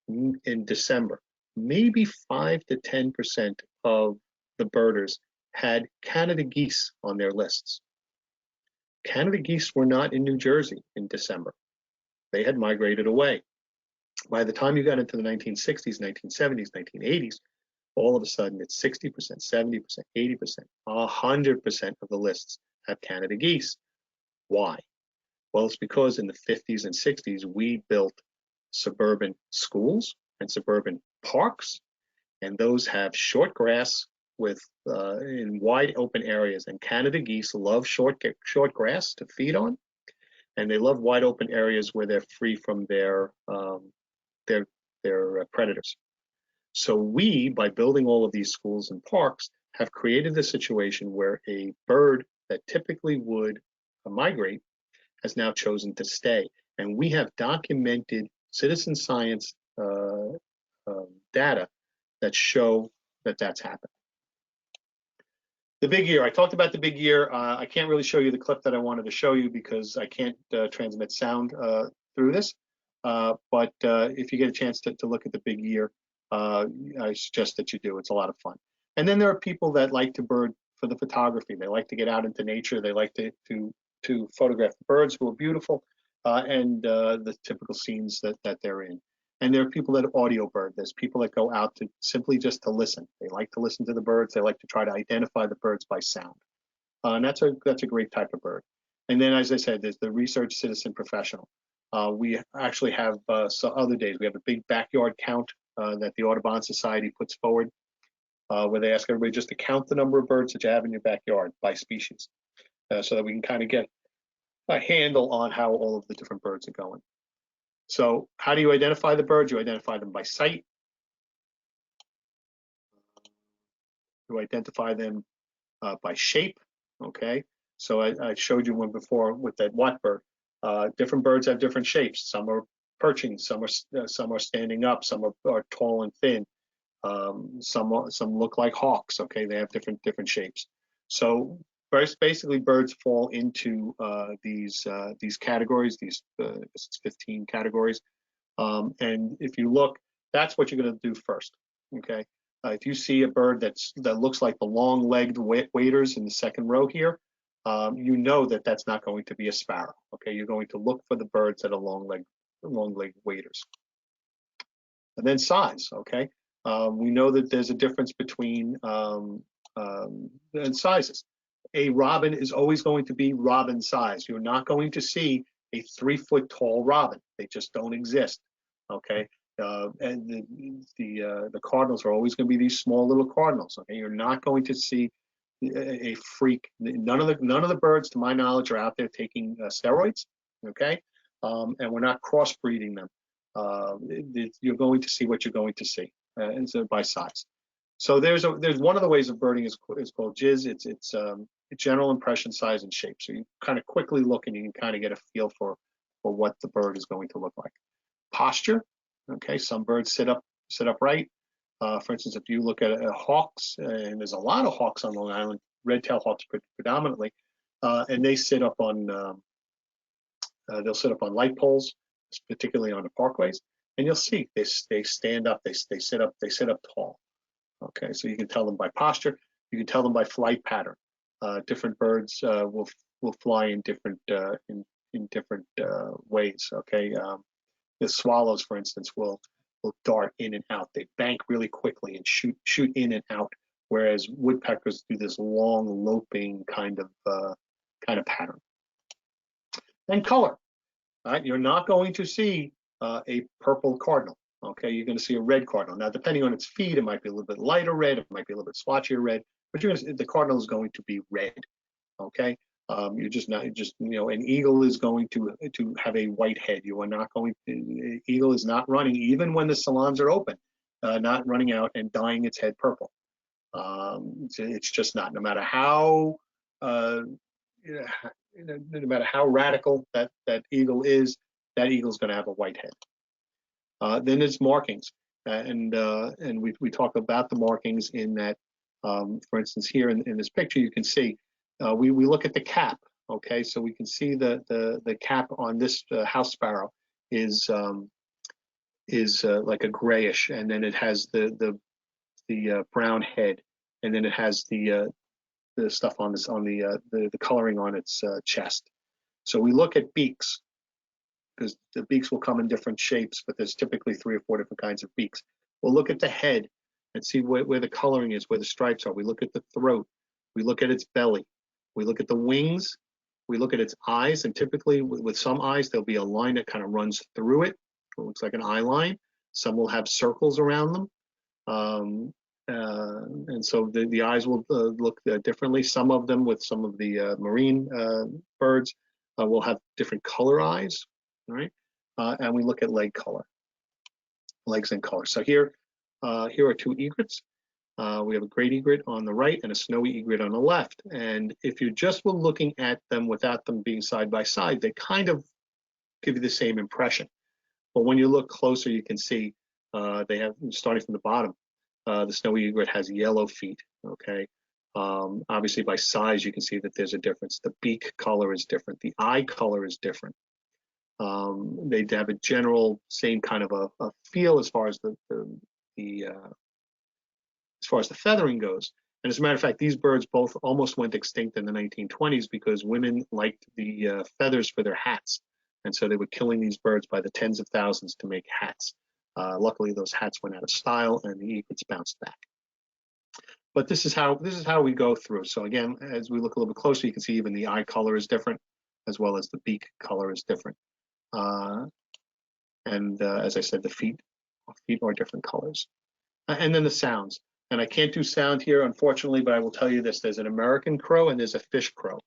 in December, maybe 5 to 10% of the birders had Canada geese on their lists. Canada geese were not in New Jersey in December. They had migrated away. By the time you got into the 1960s, 1970s, 1980s, all of a sudden it's 60%, 70%, 80%, 100% of the lists have Canada geese. Why? Well, it's because in the 50s and 60s, we built suburban schools and suburban parks, and those have short grass with in wide open areas. And Canada geese love short grass to feed on, and they love wide open areas where they're free from their predators. So we, by building all of these schools and parks, have created a situation where a bird that typically would migrate has now chosen to stay. And we have documented citizen science data that show that that's happened. The big year, I talked about the big year. I can't really show you the clip that I wanted to show you because I can't transmit sound through this. But if you get a chance to look at the big year, I suggest that you do. It's a lot of fun. And then there are people that like to bird for the photography. They like to get out into nature. They like to photograph the birds who are beautiful and the typical scenes that they're in. And there are people that audio bird. There's people that go out to simply just to listen. They like to listen to the birds. They like to try to identify the birds by sound. And that's a great type of bird. And then, as I said, there's the research citizen professional. We actually have some other days. We have a big backyard count that the Audubon Society puts forward, where they ask everybody just to count the number of birds that you have in your backyard by species, so that we can kind of get a handle on how all of the different birds are going. So how do you identify the birds? You identify them by sight. You identify them by shape, okay? So I showed you one before with that watbird. Different birds have different shapes. Some are perching, some are standing up, some are tall and thin. Some look like hawks, okay? They have different shapes. So basically birds fall into these categories, it's 15 categories. And if you look, that's what you're going to do first, okay? If you see a bird that looks like the long-legged waders in the second row here, you know that that's not going to be a sparrow, okay? You're going to look for the birds that are long-legged waders. And then size, okay? We know that there's a difference between sizes. A robin is always going to be robin size. You're not going to see a 3-foot tall robin. They just don't exist, okay? And the cardinals are always going to be these small little cardinals, okay? You're not going to see a freak. None of the birds, to my knowledge, are out there taking steroids, okay? And we're not crossbreeding them. You're going to see what you're going to see, and so by size. So there's one of the ways of birding is called JIS. It's general impression, size, and shape. So you kind of quickly look and you can kind of get a feel for what the bird is going to look like. Posture, okay. Some birds sit upright. For instance, if you look at hawks, and there's a lot of hawks on Long Island, red-tailed hawks predominantly, and they sit up on they'll sit up on light poles, particularly on the parkways, and you'll see they stand up, they sit up tall. Okay, so you can tell them by posture. You can tell them by flight pattern. Different birds will fly in different ways. Okay, the swallows, for instance, will dart in and out. They bank really quickly and shoot in and out, whereas woodpeckers do this long loping kind of pattern. And color. Right, you're not going to see a purple cardinal. Okay, you're going to see a red cardinal. Now, depending on its feed, it might be a little bit lighter red, it might be a little bit splotchier red, but the cardinal is going to be red. Okay, you're just not an eagle is going to have a white head. You are not going to, eagle is not running even when the salons are open, not running out and dyeing its head purple. It's just not. No matter how no matter how radical that eagle is, that eagle's going to have a white head. Then there's markings, and we talk about the markings in that, for instance, here in this picture, you can see we look at the cap. Okay, so we can see the cap on this house sparrow is like a grayish, and then it has the brown head, and then it has the stuff on the coloring on its chest. So we look at beaks, because the beaks will come in different shapes, but there's typically 3 or 4 different kinds of beaks. We'll look at the head and see where the coloring is, where the stripes are. We look at the throat. We look at its belly. We look at the wings, We look at its eyes, and typically with some eyes, there'll be a line that kind of runs through it. It looks like an eye line. Some will have circles around them. And so the eyes will look differently. Some of them, with some of the marine birds, will have different color eyes, right? And we look at legs and color. So here are two egrets. We have a great egret on the right and a snowy egret on the left. And if you just were looking at them without them being side by side, they kind of give you the same impression. But when you look closer, you can see they have, starting from the bottom, the snowy egret has yellow feet, okay? Obviously by size, you can see that there's a difference. The beak color is different. The eye color is different. They have a general same kind of a feel as far as as far as the feathering goes. And as a matter of fact, these birds both almost went extinct in the 1920s because women liked the feathers for their hats. And so they were killing these birds by the tens of thousands to make hats. Luckily, those hats went out of style and the egrets bounced back. But this is how we go through. So again, as we look a little bit closer, you can see even the eye color is different, as well as the beak color is different. As I said, the feet are different colors. And then the sounds. And I can't do sound here, unfortunately, but I will tell you this. There's an American crow and there's a fish crow.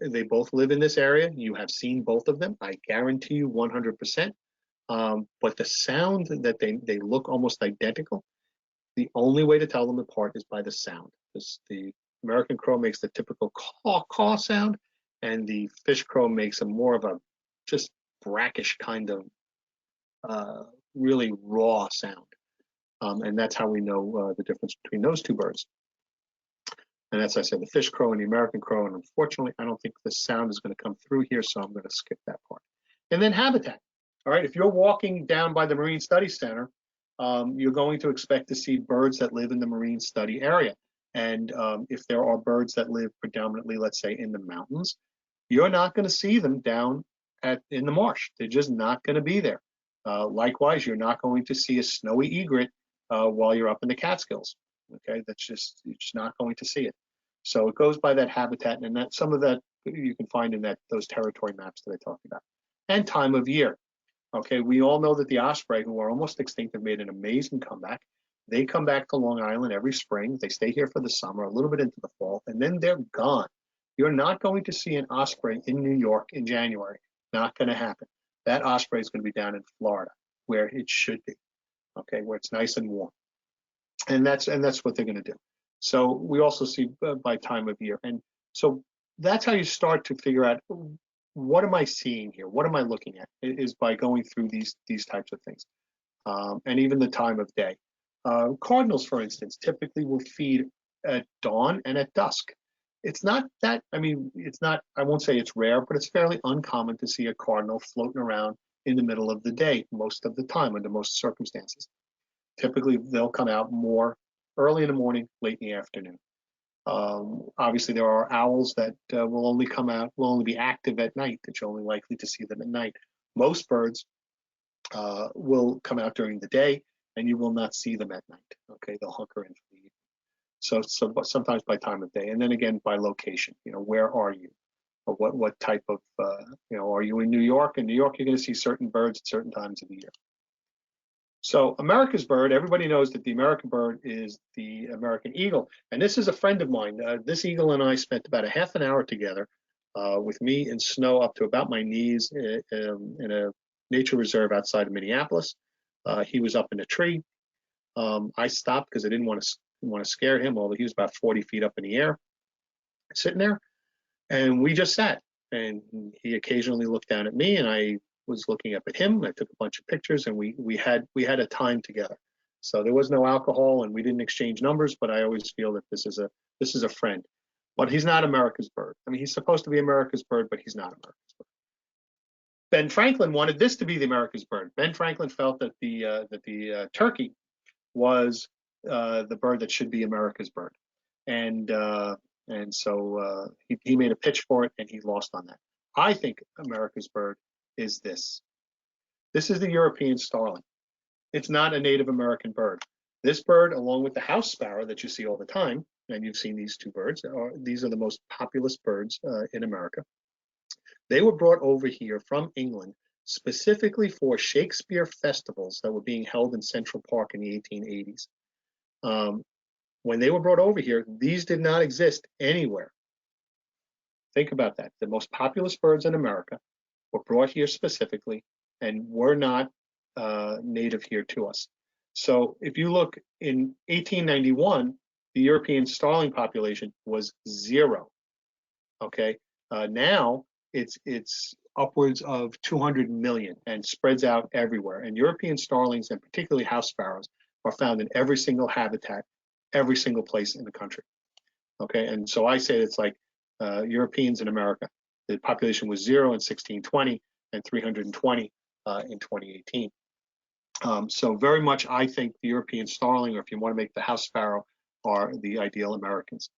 They both live in this area. You have seen both of them. I guarantee you 100%. But the sound that they look almost identical. The only way to tell them apart is by the sound. The American crow makes the typical caw sound, and the fish crow makes a more of a just brackish kind of really raw sound. And that's how we know the difference between those two birds. And as I said, the fish crow and the American crow, and unfortunately, I don't think the sound is going to come through here, so I'm going to skip that part. And then habitat. All right, if you're walking down by the Marine Study Center, you're going to expect to see birds that live in the marine study area. And if there are birds that live predominantly, let's say, in the mountains, you're not going to see them down in the marsh. They're just not going to be there. Likewise, you're not going to see a snowy egret while you're up in the Catskills. Okay, you're just not going to see it. So it goes by that habitat, and that some of that you can find in those territory maps that I talked about. And time of year. Okay, we all know that the osprey, who are almost extinct, have made an amazing comeback. They come back to Long Island every spring. They stay here for the summer, a little bit into the fall, and then they're gone. You're not going to see an osprey in New York in January. Not going to happen. That osprey is going to be down in Florida, where it should be. Okay, where it's nice and warm. And that's what they're going to do. So we also see by time of year. And so that's how you start to figure out, what am I seeing here? What am I looking at? Is by going through these types of things. And even the time of day. Cardinals, for instance, typically will feed at dawn and at dusk. It's not that, I mean, it's not, I won't say it's rare, but it's fairly uncommon to see a cardinal floating around in the middle of the day most of the time under most circumstances. Typically, they'll come out more early in the morning, late in the afternoon. Obviously, there are owls that will only be active at night, that you're only likely to see them at night. Most birds will come out during the day, and you will not see them at night. Okay, they'll hunker in for the evening. So sometimes by time of day, and then again by location. You know, where are you? Or what type of are you in New York? In New York, you're going to see certain birds at certain times of the year. So America's bird, everybody knows that the American bird is the American eagle. And this is a friend of mine. This eagle and I spent about a half an hour together with me in snow up to about my knees in a nature reserve outside of Minneapolis. He was up in a tree. I stopped because I didn't want to scare him, although he was about 40 feet up in the air, sitting there. And we just sat. And he occasionally looked down at me, and I was looking up at him. I took a bunch of pictures, and we had a time together. So there was no alcohol, and we didn't exchange numbers. But I always feel that this is a friend. But he's not America's bird. I mean, he's supposed to be America's bird, but he's not America's bird. Ben Franklin wanted this to be the America's bird. Ben Franklin felt that the turkey was the bird that should be America's bird, and so he made a pitch for it, and he lost on that. I think America's bird is this. This is the European starling. It's not a Native American bird. This bird, along with the house sparrow that you see all the time, and you've seen these two birds, these are the most populous birds in America. They were brought over here from England specifically for Shakespeare festivals that were being held in Central Park in the 1880s. When they were brought over here, these did not exist anywhere. Think about that. The most populous birds in America were brought here specifically and were not native here to us. So if you look in 1891, the European starling population was 0. Okay, now it's upwards of 200 million and spreads out everywhere. And European starlings, and particularly house sparrows, are found in every single habitat, every single place in the country. Okay, and so I say it's like Europeans in America. The population was 0 in 1620 and 320 in 2018. So very much, I think the European starling, or if you want to make the house sparrow, are the ideal Americans.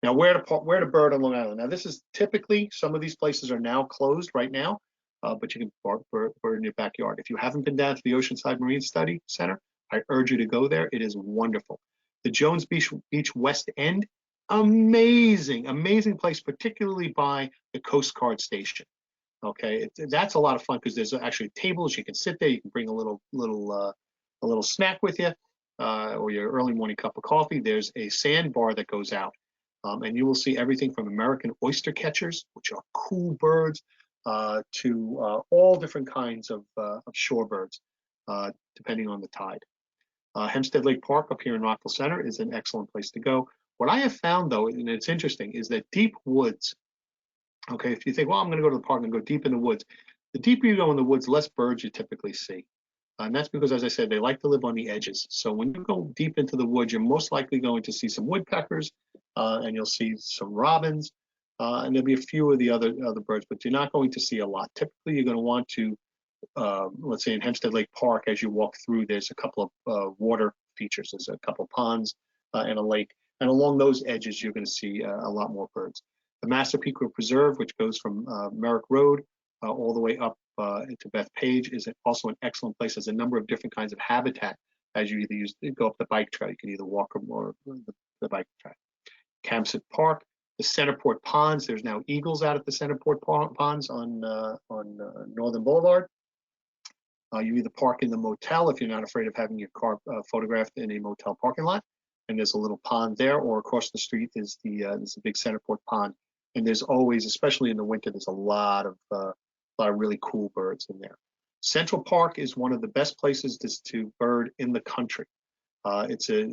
Now, where to bird on Long Island? Now, this is typically, some of these places are now closed right now, but you can bird in your backyard. If you haven't been down to the Oceanside Marine Study Center, I urge you to go there. It is wonderful. The Jones Beach West End, amazing, amazing place, particularly by the Coast Guard station. Okay, that's a lot of fun because there's actually tables. You can sit there. You can bring a little snack with you, or your early morning cup of coffee. There's a sandbar that goes out, and you will see everything from American oyster catchers, which are cool birds, to all different kinds of shorebirds, depending on the tide. Hempstead Lake Park up here in Rockville Center is an excellent place to go. What I have found, though, and it's interesting, is that deep woods. Okay, if you think, well, I'm going to go to the park and go deep in the woods, the deeper you go in the woods, less birds you typically see. And that's because, as I said, they like to live on the edges. So when you go deep into the woods, you're most likely going to see some woodpeckers, and you'll see some robins, and there'll be a few of the other birds, but you're not going to see a lot. Typically, you're going to want to, let's say in Hempstead Lake Park, as you walk through, there's a couple of water features. There's a couple of ponds and a lake. And along those edges, you're going to see a lot more birds. The Massapequa Preserve, which goes from Merrick Road all the way up into Bethpage, is also an excellent place. There's a number of different kinds of habitat as you either go up the bike trail. You can either walk or the bike trail. Campsett Park, the Centerport Ponds. There's now eagles out at the Centerport Ponds on Northern Boulevard. You either park in the motel if you're not afraid of having your car photographed in a motel parking lot, and there's a little pond there, or across the street is there's a big Centerport Pond. And there's always, especially in the winter, there's a lot of really cool birds in there. Central Park is one of the best places to bird in the country. It's a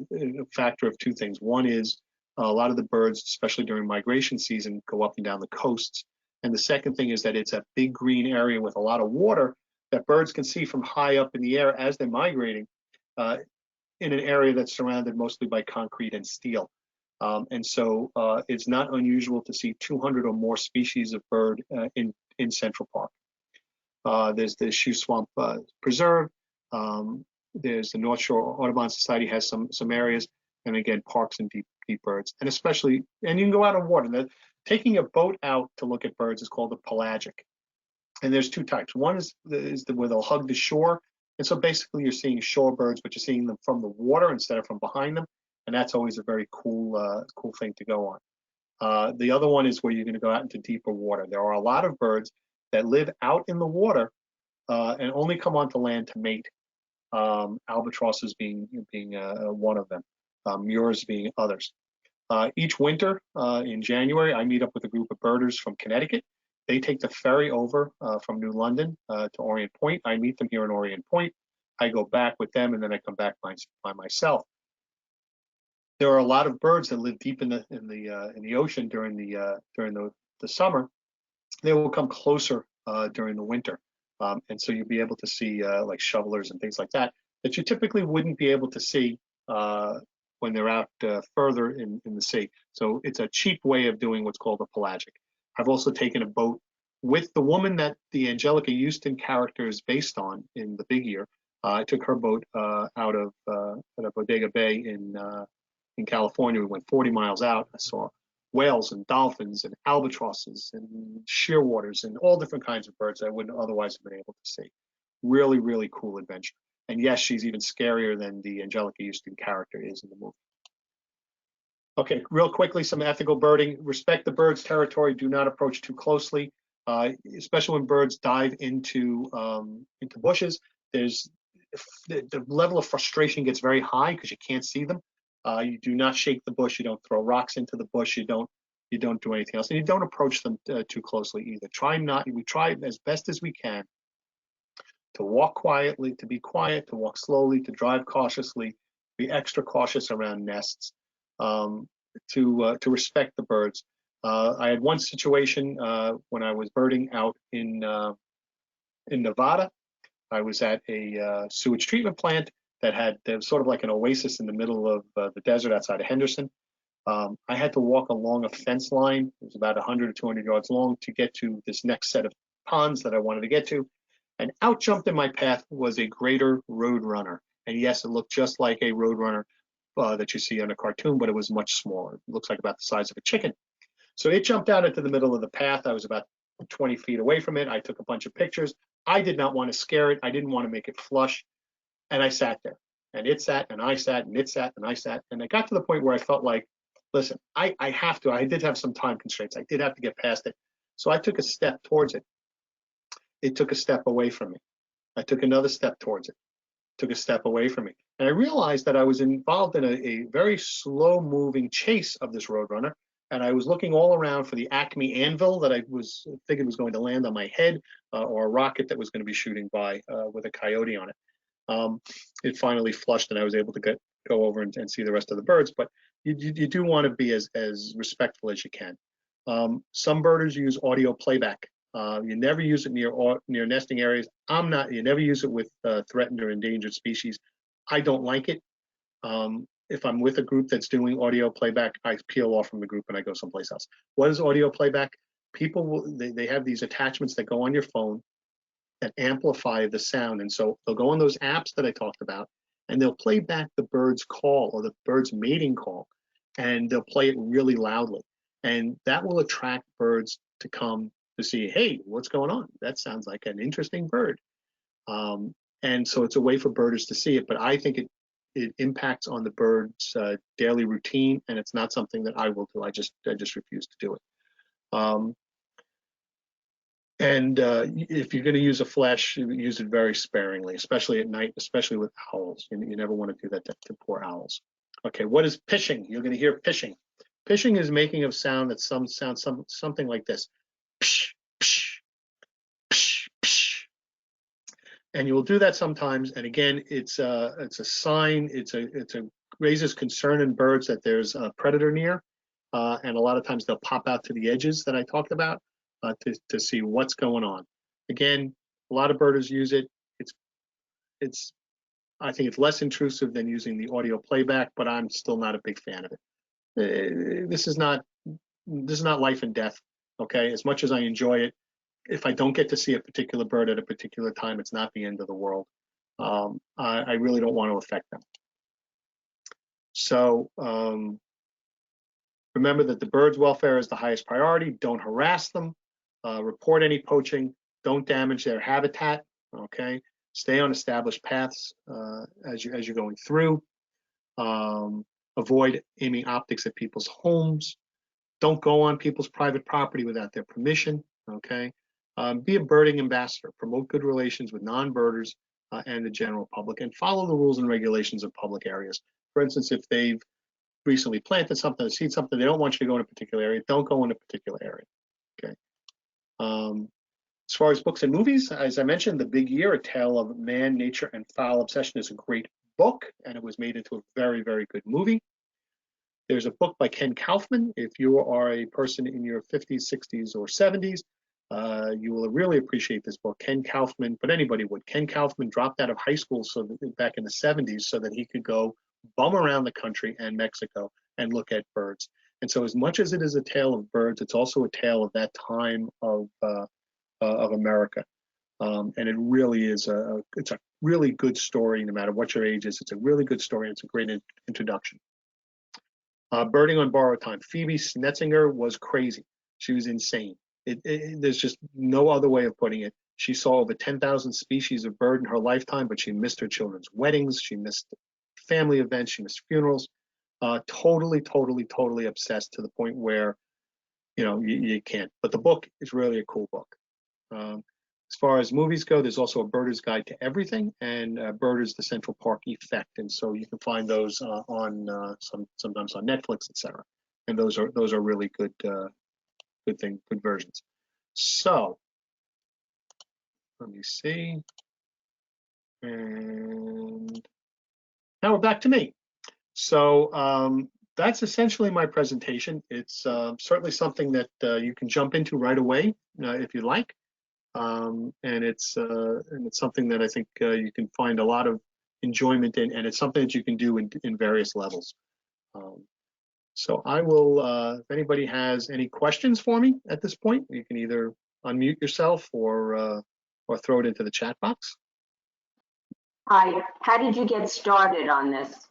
factor of two things. One is a lot of the birds, especially during migration season, go up and down the coasts. And the second thing is that it's a big green area with a lot of water that birds can see from high up in the air as they're migrating in an area that's surrounded mostly by concrete and steel. And so it's not unusual to see 200 or more species of bird in Central Park. There's the Shoe Swamp Preserve. There's the North Shore Audubon Society has some areas, and again, parks and deep birds. And especially, and you can go out on water. Now, taking a boat out to look at birds is called the pelagic. And there's two types. One is where they'll hug the shore. And so basically you're seeing shorebirds, but you're seeing them from the water instead of from behind them. And that's always a very cool thing to go on. The other one is where you're going to go out into deeper water. There are a lot of birds that live out in the water and only come onto land to mate. Albatrosses being one of them, murres being others. Each winter in January, I meet up with a group of birders from Connecticut. They take the ferry over from New London to Orient Point. I meet them here in Orient Point. I go back with them, and then I come back by myself. There are a lot of birds that live deep in the ocean during the summer. They will come closer during the winter, and so you'll be able to see like shovelers and things like that you typically wouldn't be able to see when they're out further in the sea. So it's a cheap way of doing what's called a pelagic. I've also taken a boat with the woman that the Angelica Houston character is based on in The Big Year. I took her boat out of Bodega Bay in California. We went 40 miles out. I saw whales and dolphins and albatrosses and shearwaters and all different kinds of birds that I wouldn't otherwise have been able to see. Really, really cool adventure. And yes, she's even scarier than the Angelica Houston character is in the movie. Okay, real quickly, some ethical birding. Respect the bird's territory. Do not approach too closely. especially when birds dive into bushes. There's the level of frustration gets very high because you can't see them. You do not shake the bush. You don't throw rocks into the bush. You don't do anything else, and you don't approach them too closely either. We try as best as we can to walk quietly, to be quiet, to walk slowly, to drive cautiously, be extra cautious around nests, to respect the birds. I had one situation when I was birding out in Nevada. I was at a sewage treatment plant there was sort of like an oasis in the middle of the desert outside of Henderson. I had to walk along a fence line. It was about 100 or 200 yards long to get to this next set of ponds that I wanted to get to. And out jumped in my path was a greater roadrunner. And yes, it looked just like a roadrunner that you see on a cartoon, but it was much smaller. It looks like about the size of a chicken. So it jumped out into the middle of the path. I was about 20 feet away from it. I took a bunch of pictures. I did not want to scare it. I didn't want to make it flush. And I sat there. And it sat, and I sat, and it sat, and I sat. And I got to the point where I felt like, listen, I have to. I did have some time constraints. I did have to get past it. So I took a step towards it. It took a step away from me. I took another step towards it. Took a step away from me. And I realized that I was involved in a very slow moving chase of this roadrunner. And I was looking all around for the Acme anvil that I figured was going to land on my head, or a rocket that was going to be shooting by with a coyote on it. It finally flushed, and I was able to go over and see the rest of the birds. But you do want to be as respectful as you can. Some birders use audio playback. You never use it near nesting areas. You never use it with threatened or endangered species. I don't like it. If I'm with a group that's doing audio playback, I peel off from the group and I go someplace else. What is audio playback? They have these attachments that go on your phone that amplify the sound. And so they'll go on those apps that I talked about, and they'll play back the bird's call or the bird's mating call, and they'll play it really loudly. And that will attract birds to come to see, hey, what's going on? That sounds like an interesting bird. And so it's a way for birders to see it, but I think it impacts on the bird's daily routine, and it's not something that I will do. I just refuse to do it. If you're going to use a flash, use it very sparingly, especially at night, especially with owls. You never want to do that to poor owls. Okay, what is pishing? You're going to hear pishing. Pishing is making of sound that sounds something like this. Psh, psh, psh, psh. And you will do that sometimes. And again, it's a sign. It raises concern in birds that there's a predator near. And a lot of times they'll pop out to the edges that I talked about to see what's going on. Again, a lot of birders use it. I think it's less intrusive than using the audio playback, but I'm still not a big fan of it. This is not life and death. Okay, as much as I enjoy it, if I don't get to see a particular bird at a particular time, it's not the end of the world. I really don't want to affect them. So remember that the bird's welfare is the highest priority. Don't harass them. Report any poaching. Don't damage their habitat. Okay, stay on established paths as you're going through. Avoid aiming optics at people's homes. Don't go on people's private property without their permission. Okay, be a birding ambassador. Promote good relations with non-birders and the general public, and follow the rules and regulations of public areas. For instance, if they've recently planted something or seed something, they don't want you to go in a particular area, don't go in a particular area. Okay. As far as books and movies, as I mentioned, The Big Year, A Tale of Man, Nature, and Fowl Obsession is a great book, and it was made into a very, very good movie. There's a book by Ken Kaufman. If you are a person in your 50s, 60s, or 70s, you will really appreciate this book. Ken Kaufman, but anybody would. Ken Kaufman dropped out of high school back in the 70s so that he could go bum around the country and Mexico and look at birds. And so as much as it is a tale of birds, it's also a tale of that time of America. And it really is it's a really good story, no matter what your age is. It's a really good story. And it's a great introduction. Birding on Borrowed Time. Phoebe Snetzinger was crazy. She was insane. There's just no other way of putting it. She saw over 10,000 species of bird in her lifetime, but she missed her children's weddings. She missed family events. She missed funerals. Totally, totally, totally obsessed to the point where, you can't. But the book is really a cool book. As far as movies go, there's also a Birder's Guide to Everything and Birder's The Central Park Effect, and so you can find those on sometimes on Netflix, etc. And those are really good good versions. So let me see, and now we're back to me. So that's essentially my presentation. It's certainly something that you can jump into right away if you like. And it's something that I think you can find a lot of enjoyment in, and it's something that you can do in various levels. So I will, if anybody has any questions for me at this point, you can either unmute yourself or throw it into the chat box. Hi, how did you get started on this?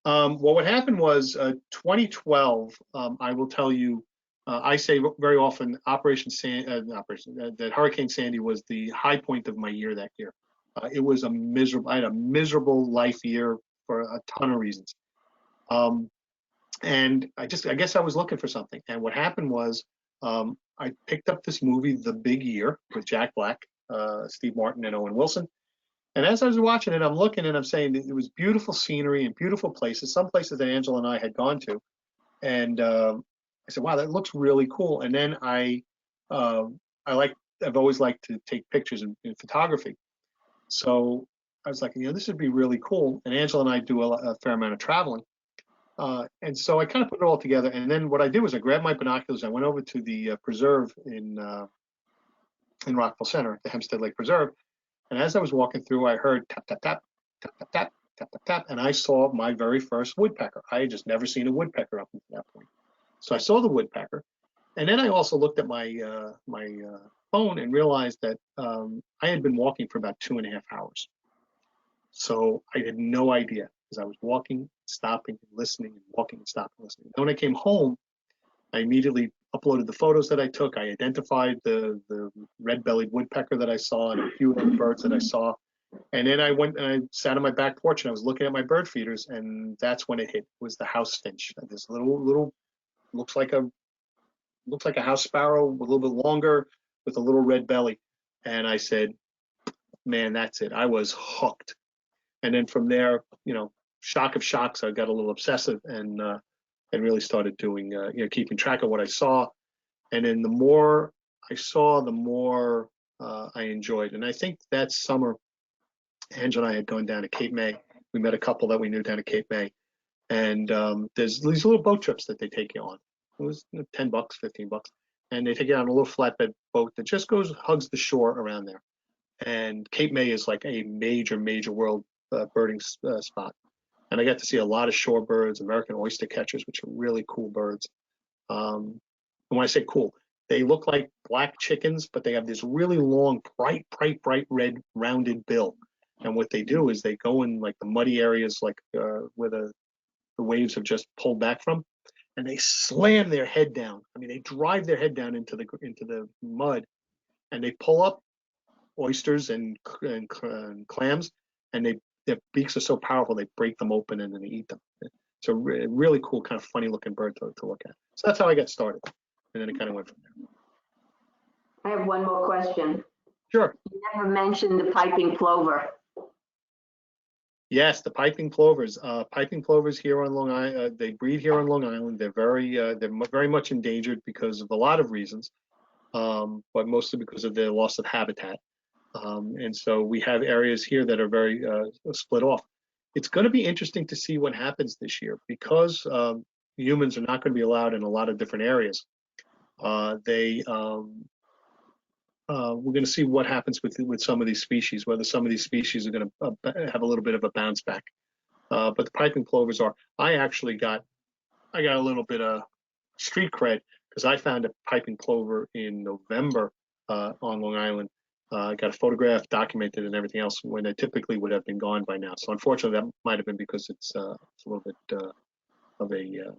Well, what happened was 2012, I will tell you, I say very often that Hurricane Sandy was the high point of my year that year. It was I had a miserable life year for a ton of reasons. And I guess I was looking for something. And what happened was I picked up this movie, The Big Year, with Jack Black, Steve Martin, and Owen Wilson. And as I was watching it, I'm looking and I'm saying it was beautiful scenery and beautiful places, some places that Angela and I had gone to. And I said, wow, that looks really cool. And then I've always liked to take pictures in photography. So I was like, this would be really cool. And Angela and I do a fair amount of traveling. And so I kind of put it all together. And then what I did was I grabbed my binoculars. I went over to the preserve in Rockville Center, the Hempstead Lake Preserve. And as I was walking through, I heard tap, tap, tap, tap, tap, tap, tap, tap, tap, and I saw my very first woodpecker. I had just never seen a woodpecker up until that point. So I saw the woodpecker. And then I also looked at my phone and realized that I had been walking for about 2.5 hours. So I had no idea because I was walking, stopping, and listening, and walking and stopping, and listening. And when I came home, I immediately uploaded the photos that I took. I identified the red-bellied woodpecker that I saw and a few other birds that I saw. And then I went and I sat on my back porch and I was looking at my bird feeders, and that's when it hit. It was the house finch. This little looks like a house sparrow, a little bit longer with a little red belly. And I said, man, that's it. I was hooked. And then from there, shock of shocks, I got a little obsessive and really started doing, keeping track of what I saw. And then the more I saw, the more I enjoyed. And I think that summer, Angela and I had gone down to Cape May. We met a couple that we knew down at Cape May. And there's these little boat trips that they take you on. It was $10, $15. And they take you on a little flatbed boat that just hugs the shore around there. And Cape May is like a major world birding spot. And I got to see a lot of shorebirds, American oyster catchers, which are really cool birds. And when I say cool, they look like black chickens, but they have this really long, bright red rounded bill. And what they do is they go in like the muddy areas, like where the waves have just pulled back from, and they slam their head down. I mean, they drive their head down into the mud, and they pull up oysters and clams, and their beaks are so powerful they break them open and then they eat them. It's a really cool, kind of funny looking bird to look at. So that's how I got started, and then it kind of went from there. I have one more question. Sure. You never mentioned the piping plover. Yes, the piping plovers. Piping plovers here on Long Island. They breed here on Long Island. They're very much endangered because of a lot of reasons, but mostly because of their loss of habitat. And so we have areas here that are very split off. It's going to be interesting to see what happens this year because humans are not going to be allowed in a lot of different areas. We're going to see what happens with some of these species, whether some of these species are going to have a little bit of a bounce back. But the piping plovers are. I got a little bit of street cred because I found a piping plover in November on Long Island. I got a photograph, documented, and everything else when they typically would have been gone by now. So unfortunately, that might have been because it's a little bit of a.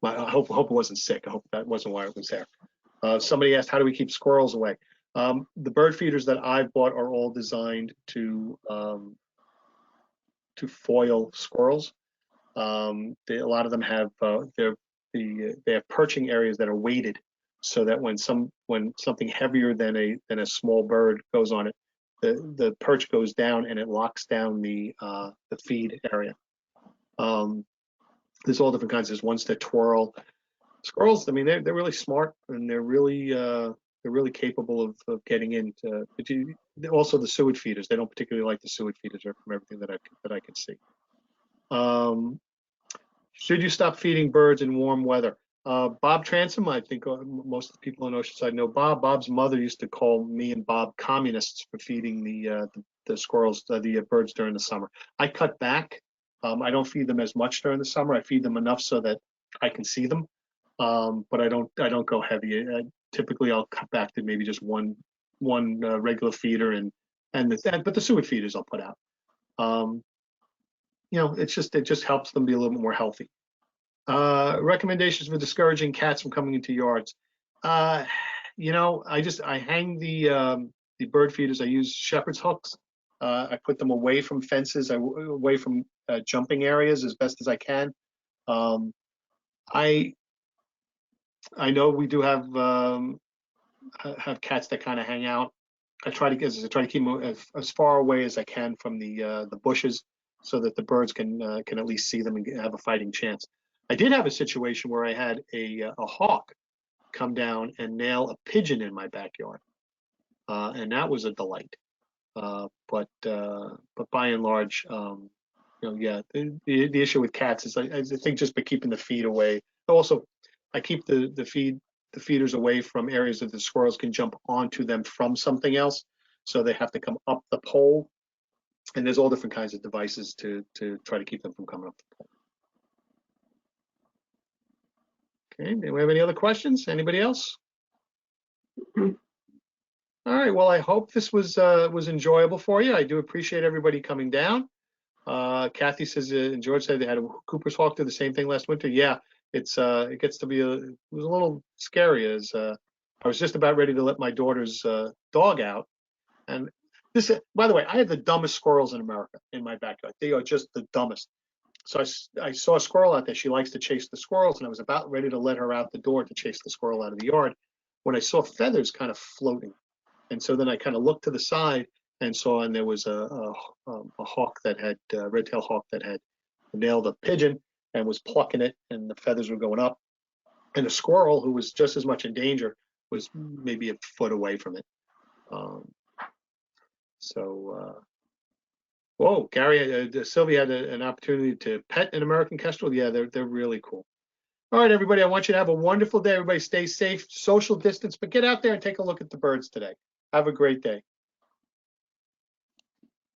I hope it wasn't sick. I hope that wasn't why it was there. Somebody asked, how do we keep squirrels away? The bird feeders that I've bought are all designed to foil squirrels. A lot of them have they have perching areas that are weighted, so that when something heavier than a small bird goes on it, the perch goes down and it locks down the feed area. There's all different kinds. There's ones that twirl. Squirrels, I mean, they're really smart, and they're really capable of getting into. Also the suet feeders, they don't particularly like the suet feeders from everything that I can see. Should you stop feeding birds in warm weather? Bob Transom, I think most of the people in Oceanside know Bob. Bob's mother used to call me and Bob communists for feeding the squirrels, the birds during the summer. I cut back. I don't feed them as much during the summer. I feed them enough so that I can see them, but I don't go heavy. Typically, I'll cut back to maybe just one regular feeder but the suet feeders I'll put out. It just helps them be a little bit more healthy. Recommendations for discouraging cats from coming into yards. I hang the bird feeders. I use shepherd's hooks. I put them away from fences, away from jumping areas as best as I can. I know we do have cats that kind of hang out. I try to keep them as far away as I can from the bushes, so that the birds can at least see them and have a fighting chance. I did have a situation where I had a hawk come down and nail a pigeon in my backyard, and that was a delight. But by and large, the issue with cats is I think just by keeping the feed away. Also, I keep the feeders away from areas that the squirrels can jump onto them from something else, so they have to come up the pole. And there's all different kinds of devices to try to keep them from coming up the pole. Okay, do we have any other questions? Anybody else? All right, well, I hope this was enjoyable for you. I do appreciate everybody coming down. Kathy says, and George said they had a Cooper's hawk do the same thing last winter. Yeah, it gets to be it was a little scary, as I was just about ready to let my daughter's dog out. And this, by the way, I have the dumbest squirrels in America in my backyard. They are just the dumbest. So I saw a squirrel out there. She likes to chase the squirrels, and I was about ready to let her out the door to chase the squirrel out of the yard when I saw feathers kind of floating. And so then I kind of looked to the side and there was a hawk that had red-tailed hawk that had nailed a pigeon and was plucking it, and the feathers were going up. And a squirrel, who was just as much in danger, was maybe a foot away from it. Whoa, Gary, Sylvia had an opportunity to pet an American kestrel. Yeah, they're really cool. All right, everybody, I want you to have a wonderful day. Everybody stay safe, social distance, but get out there and take a look at the birds today. Have a great day.